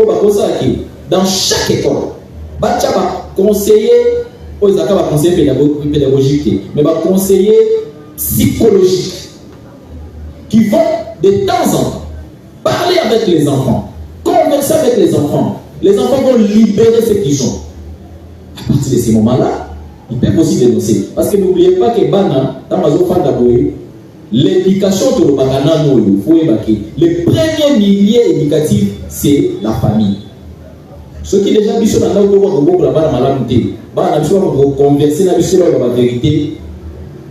dans chaque école, va conseiller, conseiller pédagogique, mais va conseiller psychologique, qui vont de temps en temps parler avec les enfants, converser avec les enfants. Les enfants vont libérer ce qu'ils ont. À partir de ces moments-là, ils peuvent aussi dénoncer. Parce que n'oubliez pas que l'éducation de le premier milieu éducatif, c'est la famille. Ce qui est déjà dit sur la converser la vérité.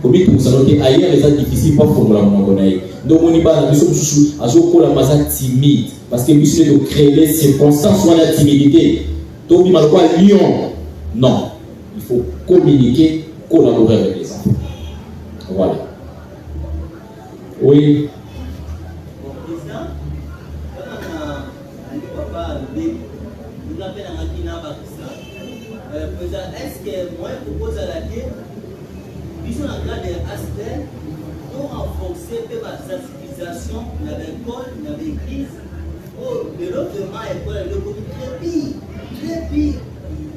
Comme ailleurs, c'est difficile pour formuler mon donc on y va la timide parce que monsieur de créer les circonstances ou la timidité. Donc il m'a quoi lion. Non, il faut communiquer, collaborer avec les enfants. Voilà. Oui. Est-ce que moi je propose à la guerre, ils sont en train d'aspect pour renforcer la sensibilisation dans l'école, dans l'église, pour le développement école, le comité très pire.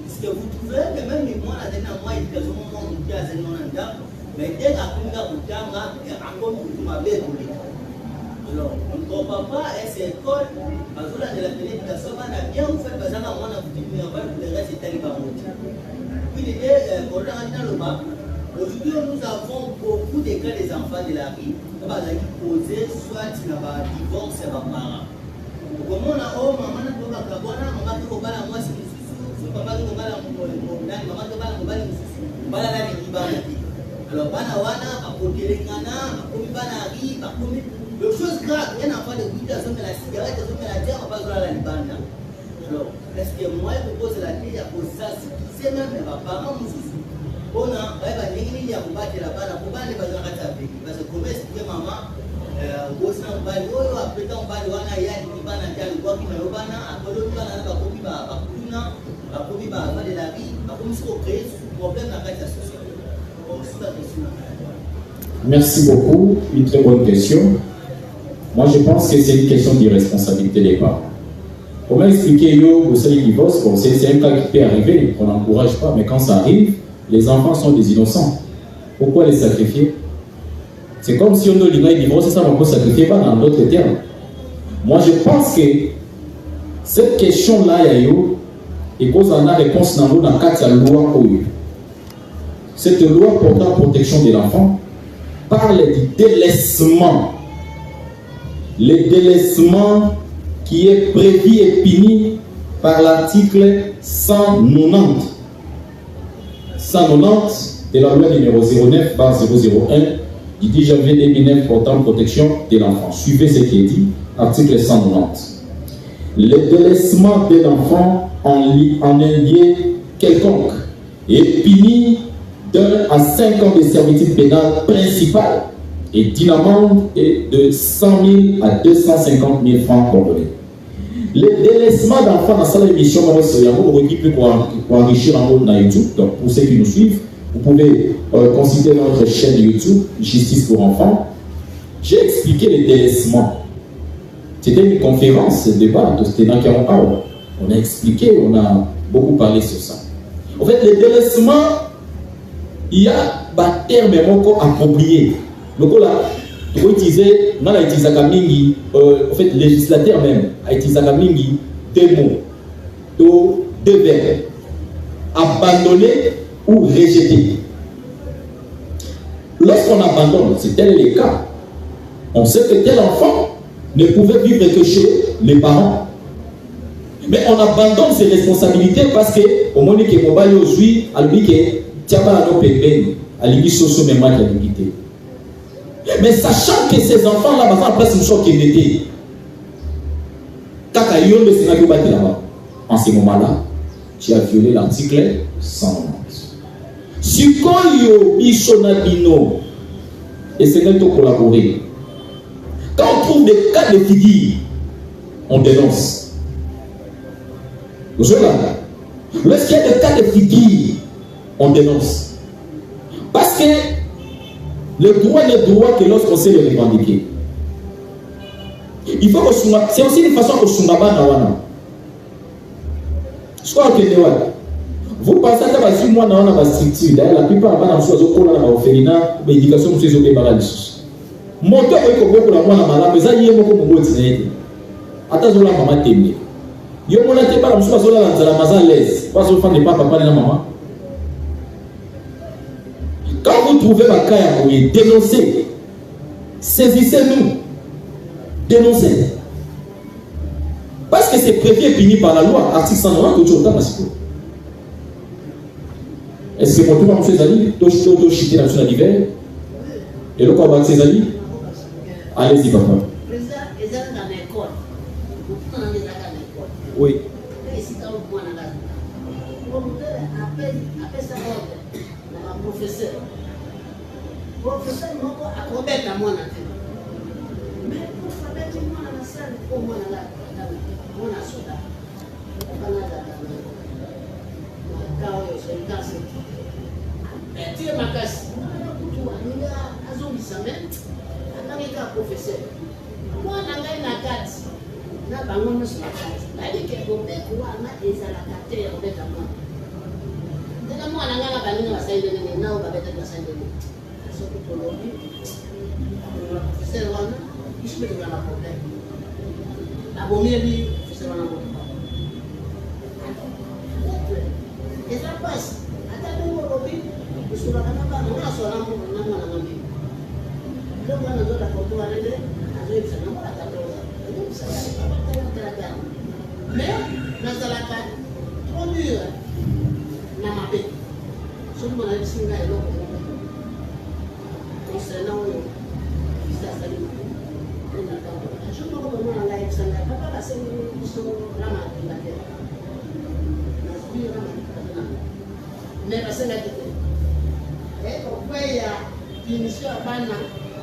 Parce que vous trouvez que même moi, la dernière mois, il y a un moment où il y a un moment, mais dès la première où il y a encore une mauvaise politique. Alors, on ne comprend pas cette école, parce que là, de la télévision, on a bien fait, parce que là, on a dit que le reste est allé par moitié. Puis, il y a le bas. Aujourd'hui, nous avons beaucoup de cas des enfants de la rue, qui posent soit il y a un divorce et un parent. Comment on a maman qui va maman qui va moi c'est papa qui va maman qui va alors bana wana bakotelengana bakomi bana ri bakomi le chose grave il y a un enfant de 8 ans qui a la cigarette qui a la terre on va pas la libanda alors est-ce que moi je pose la question pour ça c'est même les parents mususu on a ba nini ya kubatela bana kubale bazanga tape parce que comme expliquer maman gosina mbali oyo apeta mbali wana yani bana tali kwa kina bana akolo bana na bakomi ba bakuna bakomi ba de la vie bakomi se créer problème na kati ya société. Merci beaucoup, une très bonne question. Moi je pense que c'est une question d'irresponsabilité des parents. Comment expliquer au divorce? Bon, c'est un cas qui peut arriver, on n'encourage pas, mais quand ça arrive, les enfants sont des innocents. Pourquoi les sacrifier? C'est comme si on doit les divorcer, ça on peut sacrifier pas dans d'autres termes. Moi je pense que cette question-là, et qu'on en a réponse dans le cadre de la loi. Cette loi portant protection de l'enfant parle du délaissement. Le délaissement qui est prévu et puni par l'article 190 de la loi numéro 09/001 du 10 janvier 2009 portant protection de l'enfant. Suivez ce qui est dit, article 190. Le délaissement de l'enfant en un lieu quelconque est puni d'1 à 5 ans de servitude pénale principale et d'une amende de 100 000 à 250 000 francs congolais. Le délaissement d'enfants dans cette émission, pour enrichir en haut dans YouTube, donc pour ceux qui nous suivent, vous pouvez consulter notre chaîne YouTube, Justice pour enfants. J'ai expliqué le délaissement. C'était une conférence, un débat de Sténa Karon. On a expliqué, on a beaucoup parlé sur ça. En fait, le délaissement, il y a des termes appropriés. Donc là, il faut utiliser, on a utilisé en fait, le législateur même a utilisé deux mots, deux verbes. Abandonner ou rejeter. Lorsqu'on abandonne, c'est tel le cas. On sait que tel enfant ne pouvait vivre que chez les parents. Mais on abandonne ses responsabilités parce que au moment que mobile aujourd'hui, à lui que tiaba no pembeni, à lui soso même qui a limité. Mais sachant que ces enfants là vont presque une chose qui était. Kaka yon de Sénat bâti là-bas. En ce moment-là, tu as violé l'article 190. Si quand yo Bishonabino et Sénat to collaborer. Quand on trouve des cas de figure, on dénonce. Lorsqu'il y a des cas de figure, on dénonce. Parce que le droit n'est droit que lorsqu'on sait le revendiquer. Il faut que c'est aussi une façon que Sungaba Nawana. Je crois que vous pensez que moi dans la structure, d'ailleurs la plupart de nos choses au la orphelinat, l'éducation c'est au Bébaradis. Moto est beaucoup la moi malade, mais ça y est beaucoup mon mot c'est. Attends la maman t'aime. Yo mon été pas la chose dans la maison l'aise. Pas au fan de papa et la maman. Quand vous trouvez ma cas et dénoncez, saisissez-nous. Dénoncez. Parce que c'est prévu et puni par la loi. Article 190, tout le temps, parce que. Est-ce que mon tour, M. Zali, tout chité dans son hiver? Et le combat de ses amis? Allez-y, papa. Oui. Professeur, il m'a à moi. Mais pour faire des mois dans la salle, pour moi, on a soda. On a ma casse. Tu as un examen. Un professeur. Moi, on a une carte. On a un carte. La vie qui est bonne, on a des alacataires, on est à moi. Moi, on a un salle de l'année. On va mettre la salle de l'année. Professeur, il se met dans la problème. La bonne vie, c'est dans la problème. Et ça passe. Attendez-vous au lobby. Je suis là, on a son amour, on a mon amour. Le monde a la photo à l'aide, à l'aide, c'est non, à la table. Mais, dans la carte, trop dur, n'a pas fait. Tout le monde a dit que c'est là, concernant le fils d'Assalim. Je me rends à la Alexandre, papa, c'est une rama de la terre. Mais parce que et on voit une mission à Bana,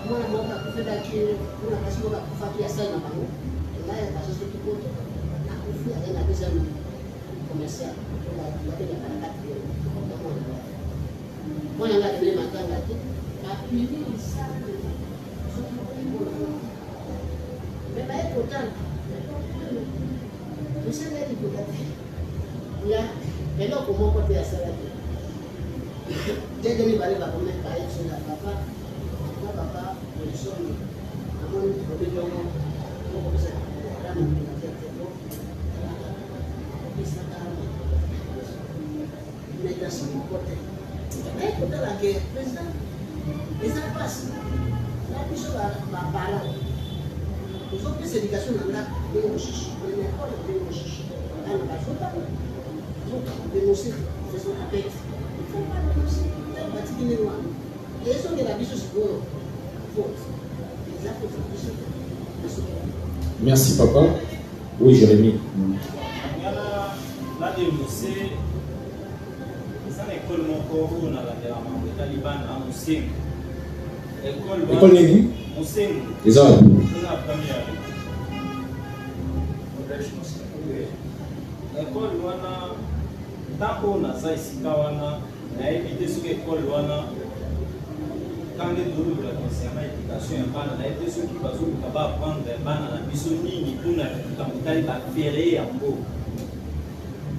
moi, on a fait d'accueillir, on a passé pour faire qu'il y a ça dans le et là, il y a passé sur tout le monde. On a confié avec la deuxième commerciale, on a fait la quatrième. Moi, on a donné ma table à tout. Appuyer ça. Mais pas être autant. Vous savez, il faut il y a mais là, comment on peut faire ça là? Dès que nous allons mettre par exemple sur la papa, le son, à mon avis, on peut faire mais dans son côté, mais côté la guerre, président, et ça passe. La puissance va parler. Nous avons plus d'éducation dans la dénonciation, on est encore dans la dénonciation. On ne va pas dénoncer, c'est son appel. Il ne faut pas dénoncer, on va dire qu'il est loin. Et ils sont de la vie sur ce bord. Merci, papa. Oui, Jérémy. La dénoncé, c'est une école encore où on a la Taliban à Moussing. École Néni Moussing. Les Arabes. C'est la première. École wana tango na za isika wana na éviter ce que école wana quand les dolo de la concernant éducation ya bana na éviter ce qui va zo ba apprendre bana na biso nini kuna kamutali ba férié yango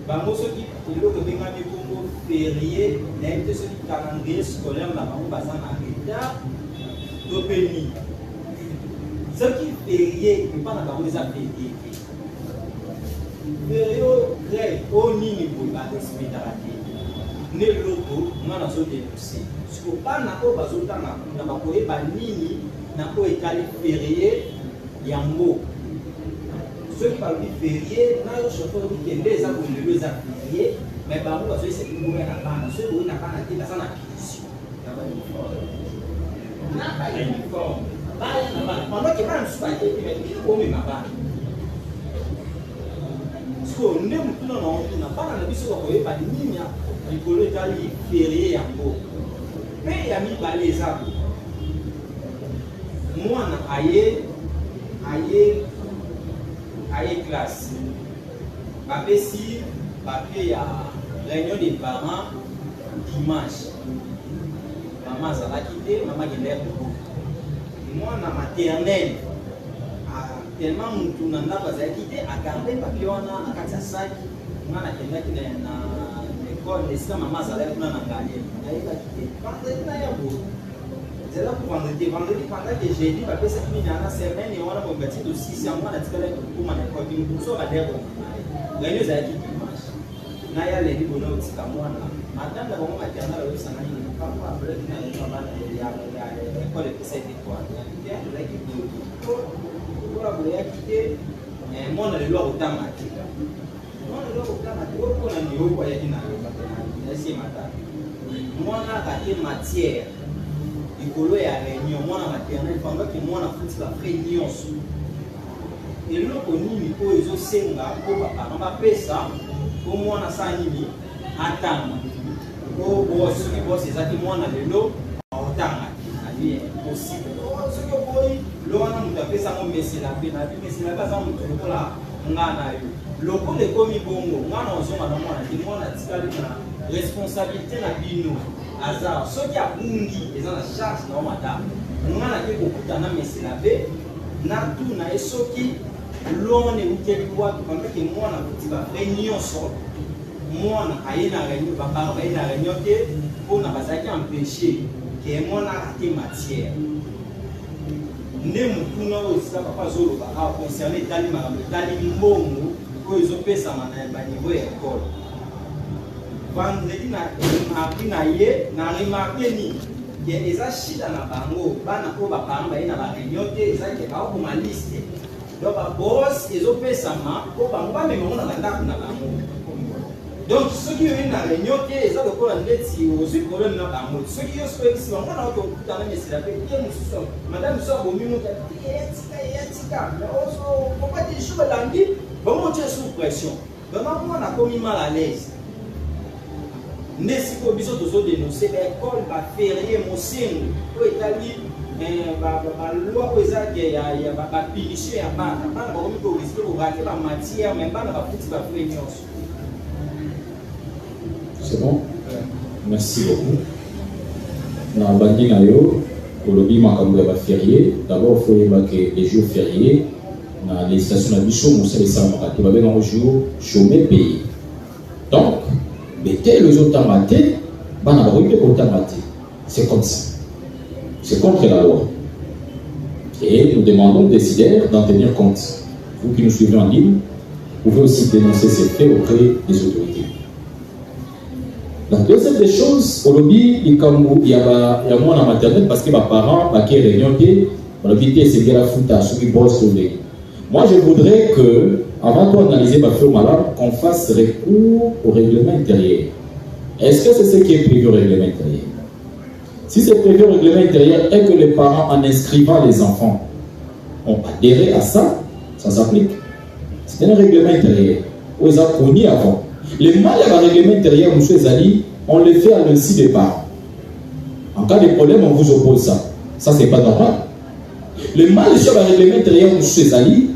bango ce qui eloko bengami bongo férié na éviter ce qui calendrier scolaire na bango baza na retard to peni ce qui férié pas na bango eza férié Période gré, au nini pour la respecter. Ne l'auto, moi na so dénoncer. Ce que pas na ko bazota na ba ko e ba nini na ko e kali férié yango. ceux qui parlent de férié, n'a pas chauffeur qui est les arbres de les arbres fériés, mais par contre, c'est une bonne apana, ceux qui n'ont pas été dans la punition. N'a pas uniforme. Pendant que même soit été, mais il faut même apana. Parce que nous n'avons pas la mission de pas de ligne, il faut le temps férié en beau. Mais il y a mis les arbres. Moi, aïe classe. Papier si, papier à réunion des parents dimanche. Maman ça va quitter, maman qui lève le bout. Moi, dans la maternelle, tellement mon n'a pas quitté, à garder papier on a à 4 sacs. Moi, dans l'école, les maman ça lève dans la galerie. Aïe va quitter. Vendredi, il y a beau. C'est là pour vendredi pendant que j'ai dit, parce que cette semaine, on a un petit dossier, c'est moi qui ai dit pour l'école, pour ça, on va dire que les gens qui dimanche. Naya les bonheurs aussi comme moi. Madame, la maman maternelle, elle s'en a dit, pas pour appeler l'école de cette étoile. Il y a l'équipe de pour la vouloir quitter, moi, on a le droit au temps matin. Moi, on a le droit au temps matin. On a le droit au temps matin. Moi, on a gâté matière. Il faut aller à la réunion, moi, dans la maternelle, pendant que moi, on a fait la réunion. Et là, on a mis pour les autres, c'est pour papa. On va faire ça, pour moi, on a ça, attends. Pour ceux qui bossent, c'est ça que moi, on a le lot, on a possible. Ce que vous voyez, là, on a fait ça, on met la paix, mais c'est la base, on a eu. Le coup de commis bongo, on a dit responsabilité na bino hasard ceux qui a bungi ils ont la charge na madame on a ke kokuta na meselabe na tout na esoki lone uteli wa pendant que moi na petit ba réunion so moi na ayena réunion ba ba ayena réunion te pour na bazaki empêcher que moi na raté matière ndé mutuna osika papa zolo ba concerné tali makambo tali mbongo ko ezopesa mana ba niveau ya école. Vendredi na ye na remarqué ni que eza shida na bango bana ko ba parents ba na ba réunion te eza ke ba ko ma liste donc ba boss ezopesa ma ko bango ba mema na ndako na bango donc ceux qui viennent na réunion te eza ko la ndeti ozu problème na bango ceux qui yo so qui bango na ko kutana mais la paix qui mususo madame so bo minu ta etika mais oso ko pas de choses lundi bango tu es sous pression donc moi na komi mal à l'aise. Nesi ko biso tozo dénoncer l'école va férié mosengo ko établi ba loi ko ezaki ya ba punition ya bana ba ko mi ko risque ko rater ba matière mais bana ba petit ba réunion. C'est bon? Merci beaucoup. Na bandi na yo kolobi makambo ya ba férié d'abord faut évacuer les jours fériés na législation na biso mosala esalamaka te babenga ngo jour chômé payé. Donc mettez les autres matés, c'est comme ça. C'est contre la loi. Et nous demandons aux décideurs d'en tenir compte. Vous qui nous suivez en ligne, vous pouvez aussi dénoncer ces faits auprès des autorités. La deuxième des choses, au lobby, il y a moins en maternelle parce que mes parents, qui sont réunion, c'est que la foute à ceux qui bossent. Moi, je voudrais que, avant d'analyser ma fille malade, qu'on fasse recours au règlement intérieur. Est-ce que c'est ce qui est prévu au règlement intérieur? Si c'est prévu au règlement intérieur et que les parents, en inscrivant les enfants, ont adhéré à ça, ça s'applique. C'est un règlement intérieur. Ils ont connu avant. Les mal à un règlement intérieur, M. Zali, on le fait à l'insu des parents. En cas de problème, on vous oppose ça. Ça, c'est pas normal. Le mal sur un règlement intérieur, M. Zali,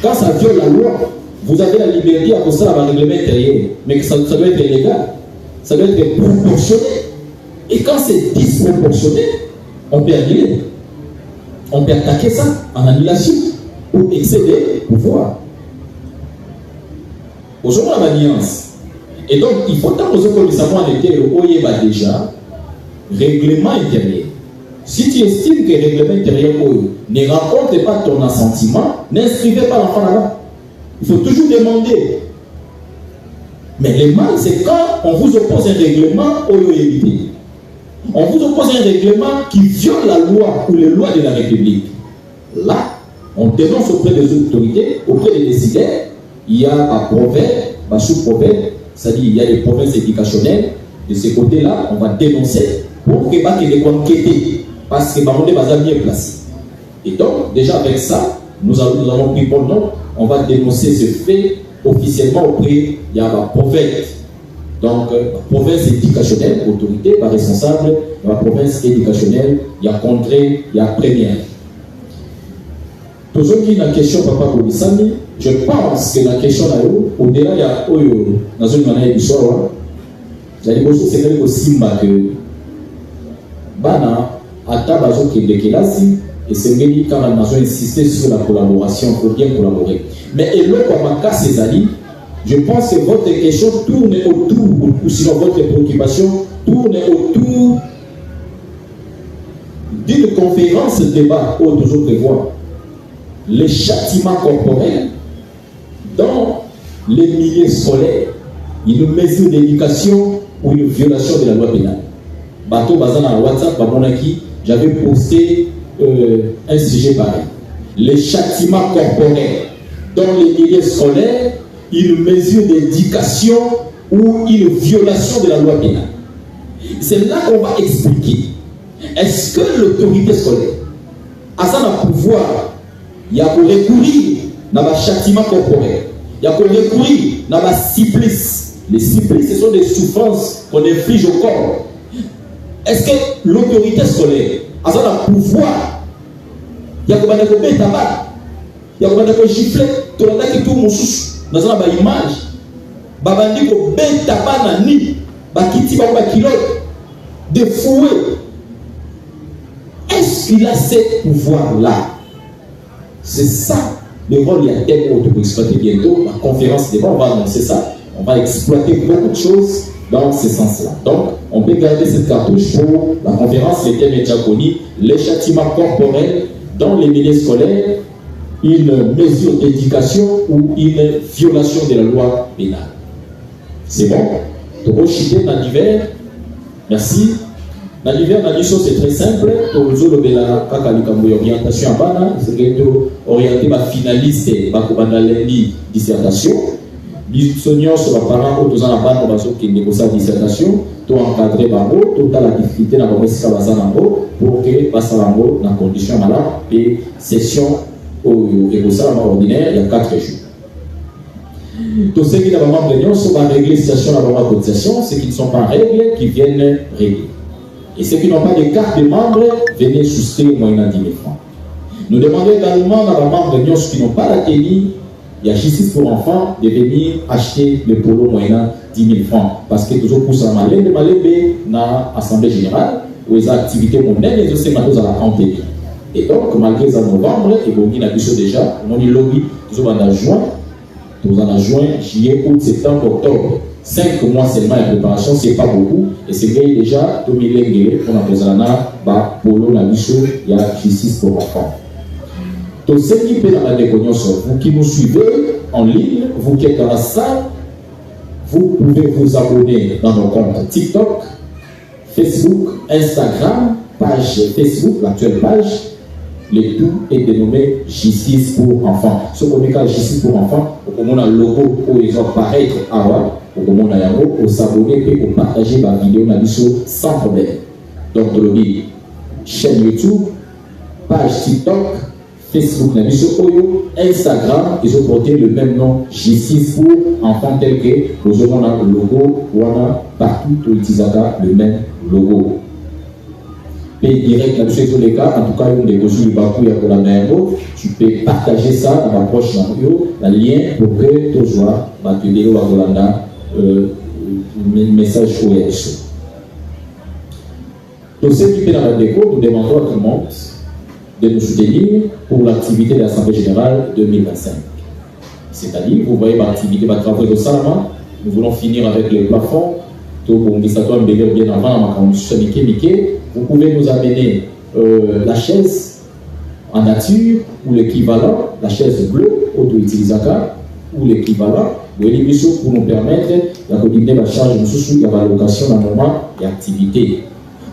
quand ça viole la loi, vous avez la liberté à cause de un règlement intérieur. Mais que ça doit être légal. Ça doit être proportionné. Et quand c'est disproportionné, on peut annuler. On peut attaquer ça en annulation ou excéder le pouvoir. Aujourd'hui, on a l'alliance. Et donc, il faut tant que nous savoir déjà règlement intérieur. Si tu estimes que le règlement intérieur ne rapporte pas ton assentiment, n'inscrivez pas l'enfant là-bas. Il faut toujours demander. Mais le mal, c'est quand on vous oppose un règlement on vous oppose un règlement qui viole la loi ou les lois de la République. Là, On dénonce auprès des autorités, auprès des décideurs. Il y a un proverbe, un sous-proverbe, c'est-à-dire il y a des provinces éducationnelles. De ce côté-là, on va dénoncer pour que les gens enquêter, parce que les gens sont bien placés. Et donc, déjà avec ça, nous avons pris bon nom, on va dénoncer ce fait officiellement auprès de la province. Donc, la province éducationnelle, autorité, pas responsable, la province éducationnelle, il y a contrée, il y a première. Pour ceux qui ont une question, Papa Bolisami, je pense que la question là, au-delà, il y a dans une manière d'histoire, j'allais vous dire que Simba que Bana, à Tabazo qui est déclaré, et c'est bien quand la nation insisté sur la collaboration, il faut bien collaborer. Mais et l'autre, comme cas ces alliés, je pense que votre question tourne autour, ou sinon votre préoccupation tourne autour d'une conférence débat où toujours prévoir les châtiments corporels dans les milieux scolaires, une mesure d'éducation ou une violation de la loi pénale. Bateau Bazana WhatsApp, j'avais posté un sujet pareil. Les châtiments corporels dans les milieux scolaires, une mesure d'éducation ou une violation de la loi pénale. C'est là qu'on va expliquer. Est-ce que l'autorité scolaire a ça le pouvoir? Il y a pour recourir dans le châtiment corporel. Il y a pour recourir dans le supplice. Les supplices, ce sont des souffrances qu'on inflige au corps. Est-ce que l'autorité scolaire a ça le pouvoir? Il y a pour recourir tabac. Il y a pour gifler. Tout le monde qui tourne mon souche. Dans une image, babandi ko beta bana ni bakiti ba kilote de fouet. Est-ce qu'il a ce pouvoir-là? C'est ça le rôle. Il y a tellement de exploiter bientôt la conférence débat. On va annoncer ça. On va exploiter beaucoup de choses dans ce sens-là. Donc, on peut garder cette cartouche pour la conférence. Les thèmes déjà connus, les châtiments corporels dans les milieux scolaires, une mesure d'éducation ou une violation de la loi pénale. C'est bon? Donc, chiter dans l'hiver. Merci. Dans l'hiver, c'est très simple. Pour nous, orientation à Bana, c'est orienté par finaliste, par lundi, dissertation. Bisognos sur la parent, aux ans à Bana, qui négocie la dissertation, tout encadré par vous, toute la difficulté dans le pour que passe à dans condition malade et session ordinaire, il y a 4 jours. Tous ceux qui n'ont pas de réunion sont régler la situation à la cotisation, ceux qui ne sont pas en règle, qui viennent régler. Et ceux qui n'ont pas de carte de membre, venez souscrire moyennant 10 000 francs. Nous demandons également à la membre de ceux qui n'ont pas la tenue, il y a justice pour enfants, de venir acheter le polo moyennant 10 000 francs. Parce que toujours pour ça, malais dans l'Assemblée générale, où les activités mondaines, les aussi maintenant à la campagne. Et donc, malgré ça, novembre, et vous avez déjà, on y lobby, nous en juin, juillet, août, septembre, octobre. 5 mois seulement de préparation, c'est pas beaucoup. Et c'est déjà 2000 on a besoin de polo, la bichot, il y a justice pour enfants. Donc, ceux qui peuvent dans la décognition, vous qui nous suivez en ligne, vous qui êtes dans la salle, vous pouvez vous abonner dans nos comptes TikTok, Facebook, Instagram, page Facebook, l'actuelle page. Le tout est dénommé Justice pour enfants. Ce qu'on est Justice pour enfants, on a un logo où ils vont apparaître à voir, on a un logo, on s'abonner et on partager ma vidéo sans problème. Donc, on dit chaîne YouTube, page TikTok, Facebook, Instagram, ils ont porté le même nom, Justice pour enfants, tel que nous avons le logo, on a partout où ils utilisent le même logo. Paye direct là-dessus sur les cas, en tout cas, une des choses du Bakou, tu peux partager ça dans ma proche le lien pour que tu sois battu au Agolanda, message OS. Donc, ceux qui sont dans la déco, nous demandons à tout le monde de nous soutenir pour l'activité de l'Assemblée générale 2025. C'est-à-dire, vous voyez l'activité va travailler au Salama, nous voulons finir avec les plafonds, tout pour nous bien avant, vous pouvez nous amener la chaise en nature ou l'équivalent, la chaise bleue, auto-utilisable ou l'équivalent, pour nous permettre de diminuer la charge de sous la location dans le moment d'activité.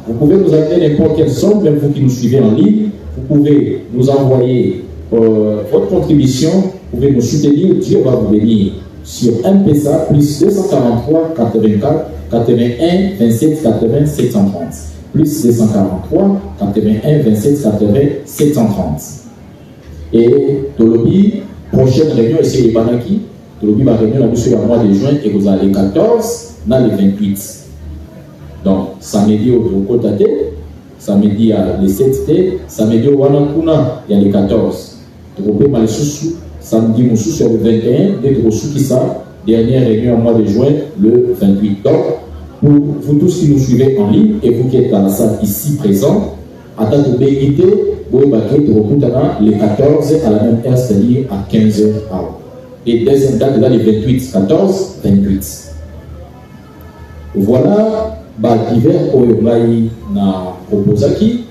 Vous pouvez nous amener n'importe quelle somme, même vous qui nous suivez en ligne, vous pouvez nous envoyer votre contribution, vous pouvez nous soutenir, Dieu va vous bénir. Sur M-Pesa, plus 243 84 81 27 80 730. Plus 243 81 27 80 730. Et Tolobi, prochaine réunion ici les Banaki. Tolobi va réunion le mois de juin et vous allez le 14, dans le 28. Donc, samedi au Côte-Tate, samedi à le 7T, samedi au Wanakuna, il y a le 14. Vous pouvez mal sous samedi Moussou sur le 21, d'être au Soukissa, dernière réunion au mois de juin, le 28. Donc, pour vous tous qui nous suivez en ligne et vous qui êtes dans la salle ici présent, à date de bénité, vous pouvez le 14 à la même heure, c'est-à-dire à 15h. Et deuxième date, là, le 28, 14, 28. Voilà, divers oyongai na proposaki,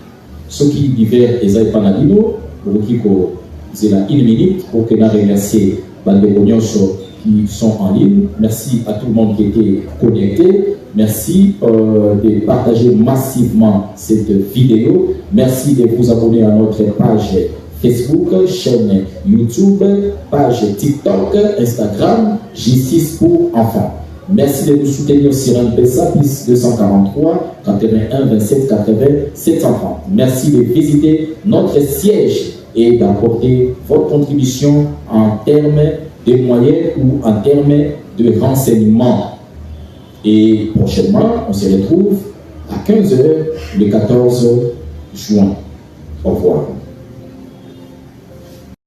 ceux qui divers ezai panadino, pour qui c'est la 1 minute pour que nous remercier les qui sont en ligne. Merci à tout le monde qui était connecté. Merci de partager massivement cette vidéo. Merci de vous abonner à notre page Facebook, chaîne YouTube, page TikTok, Instagram, Justice pour enfants. Merci de nous soutenir sur M-Pesa, plus 243 81 27 80 730. Merci de visiter notre siège et d'apporter votre contribution en termes de moyens ou en termes de renseignements. Et prochainement, on se retrouve à 15h le 14 juin. Au revoir.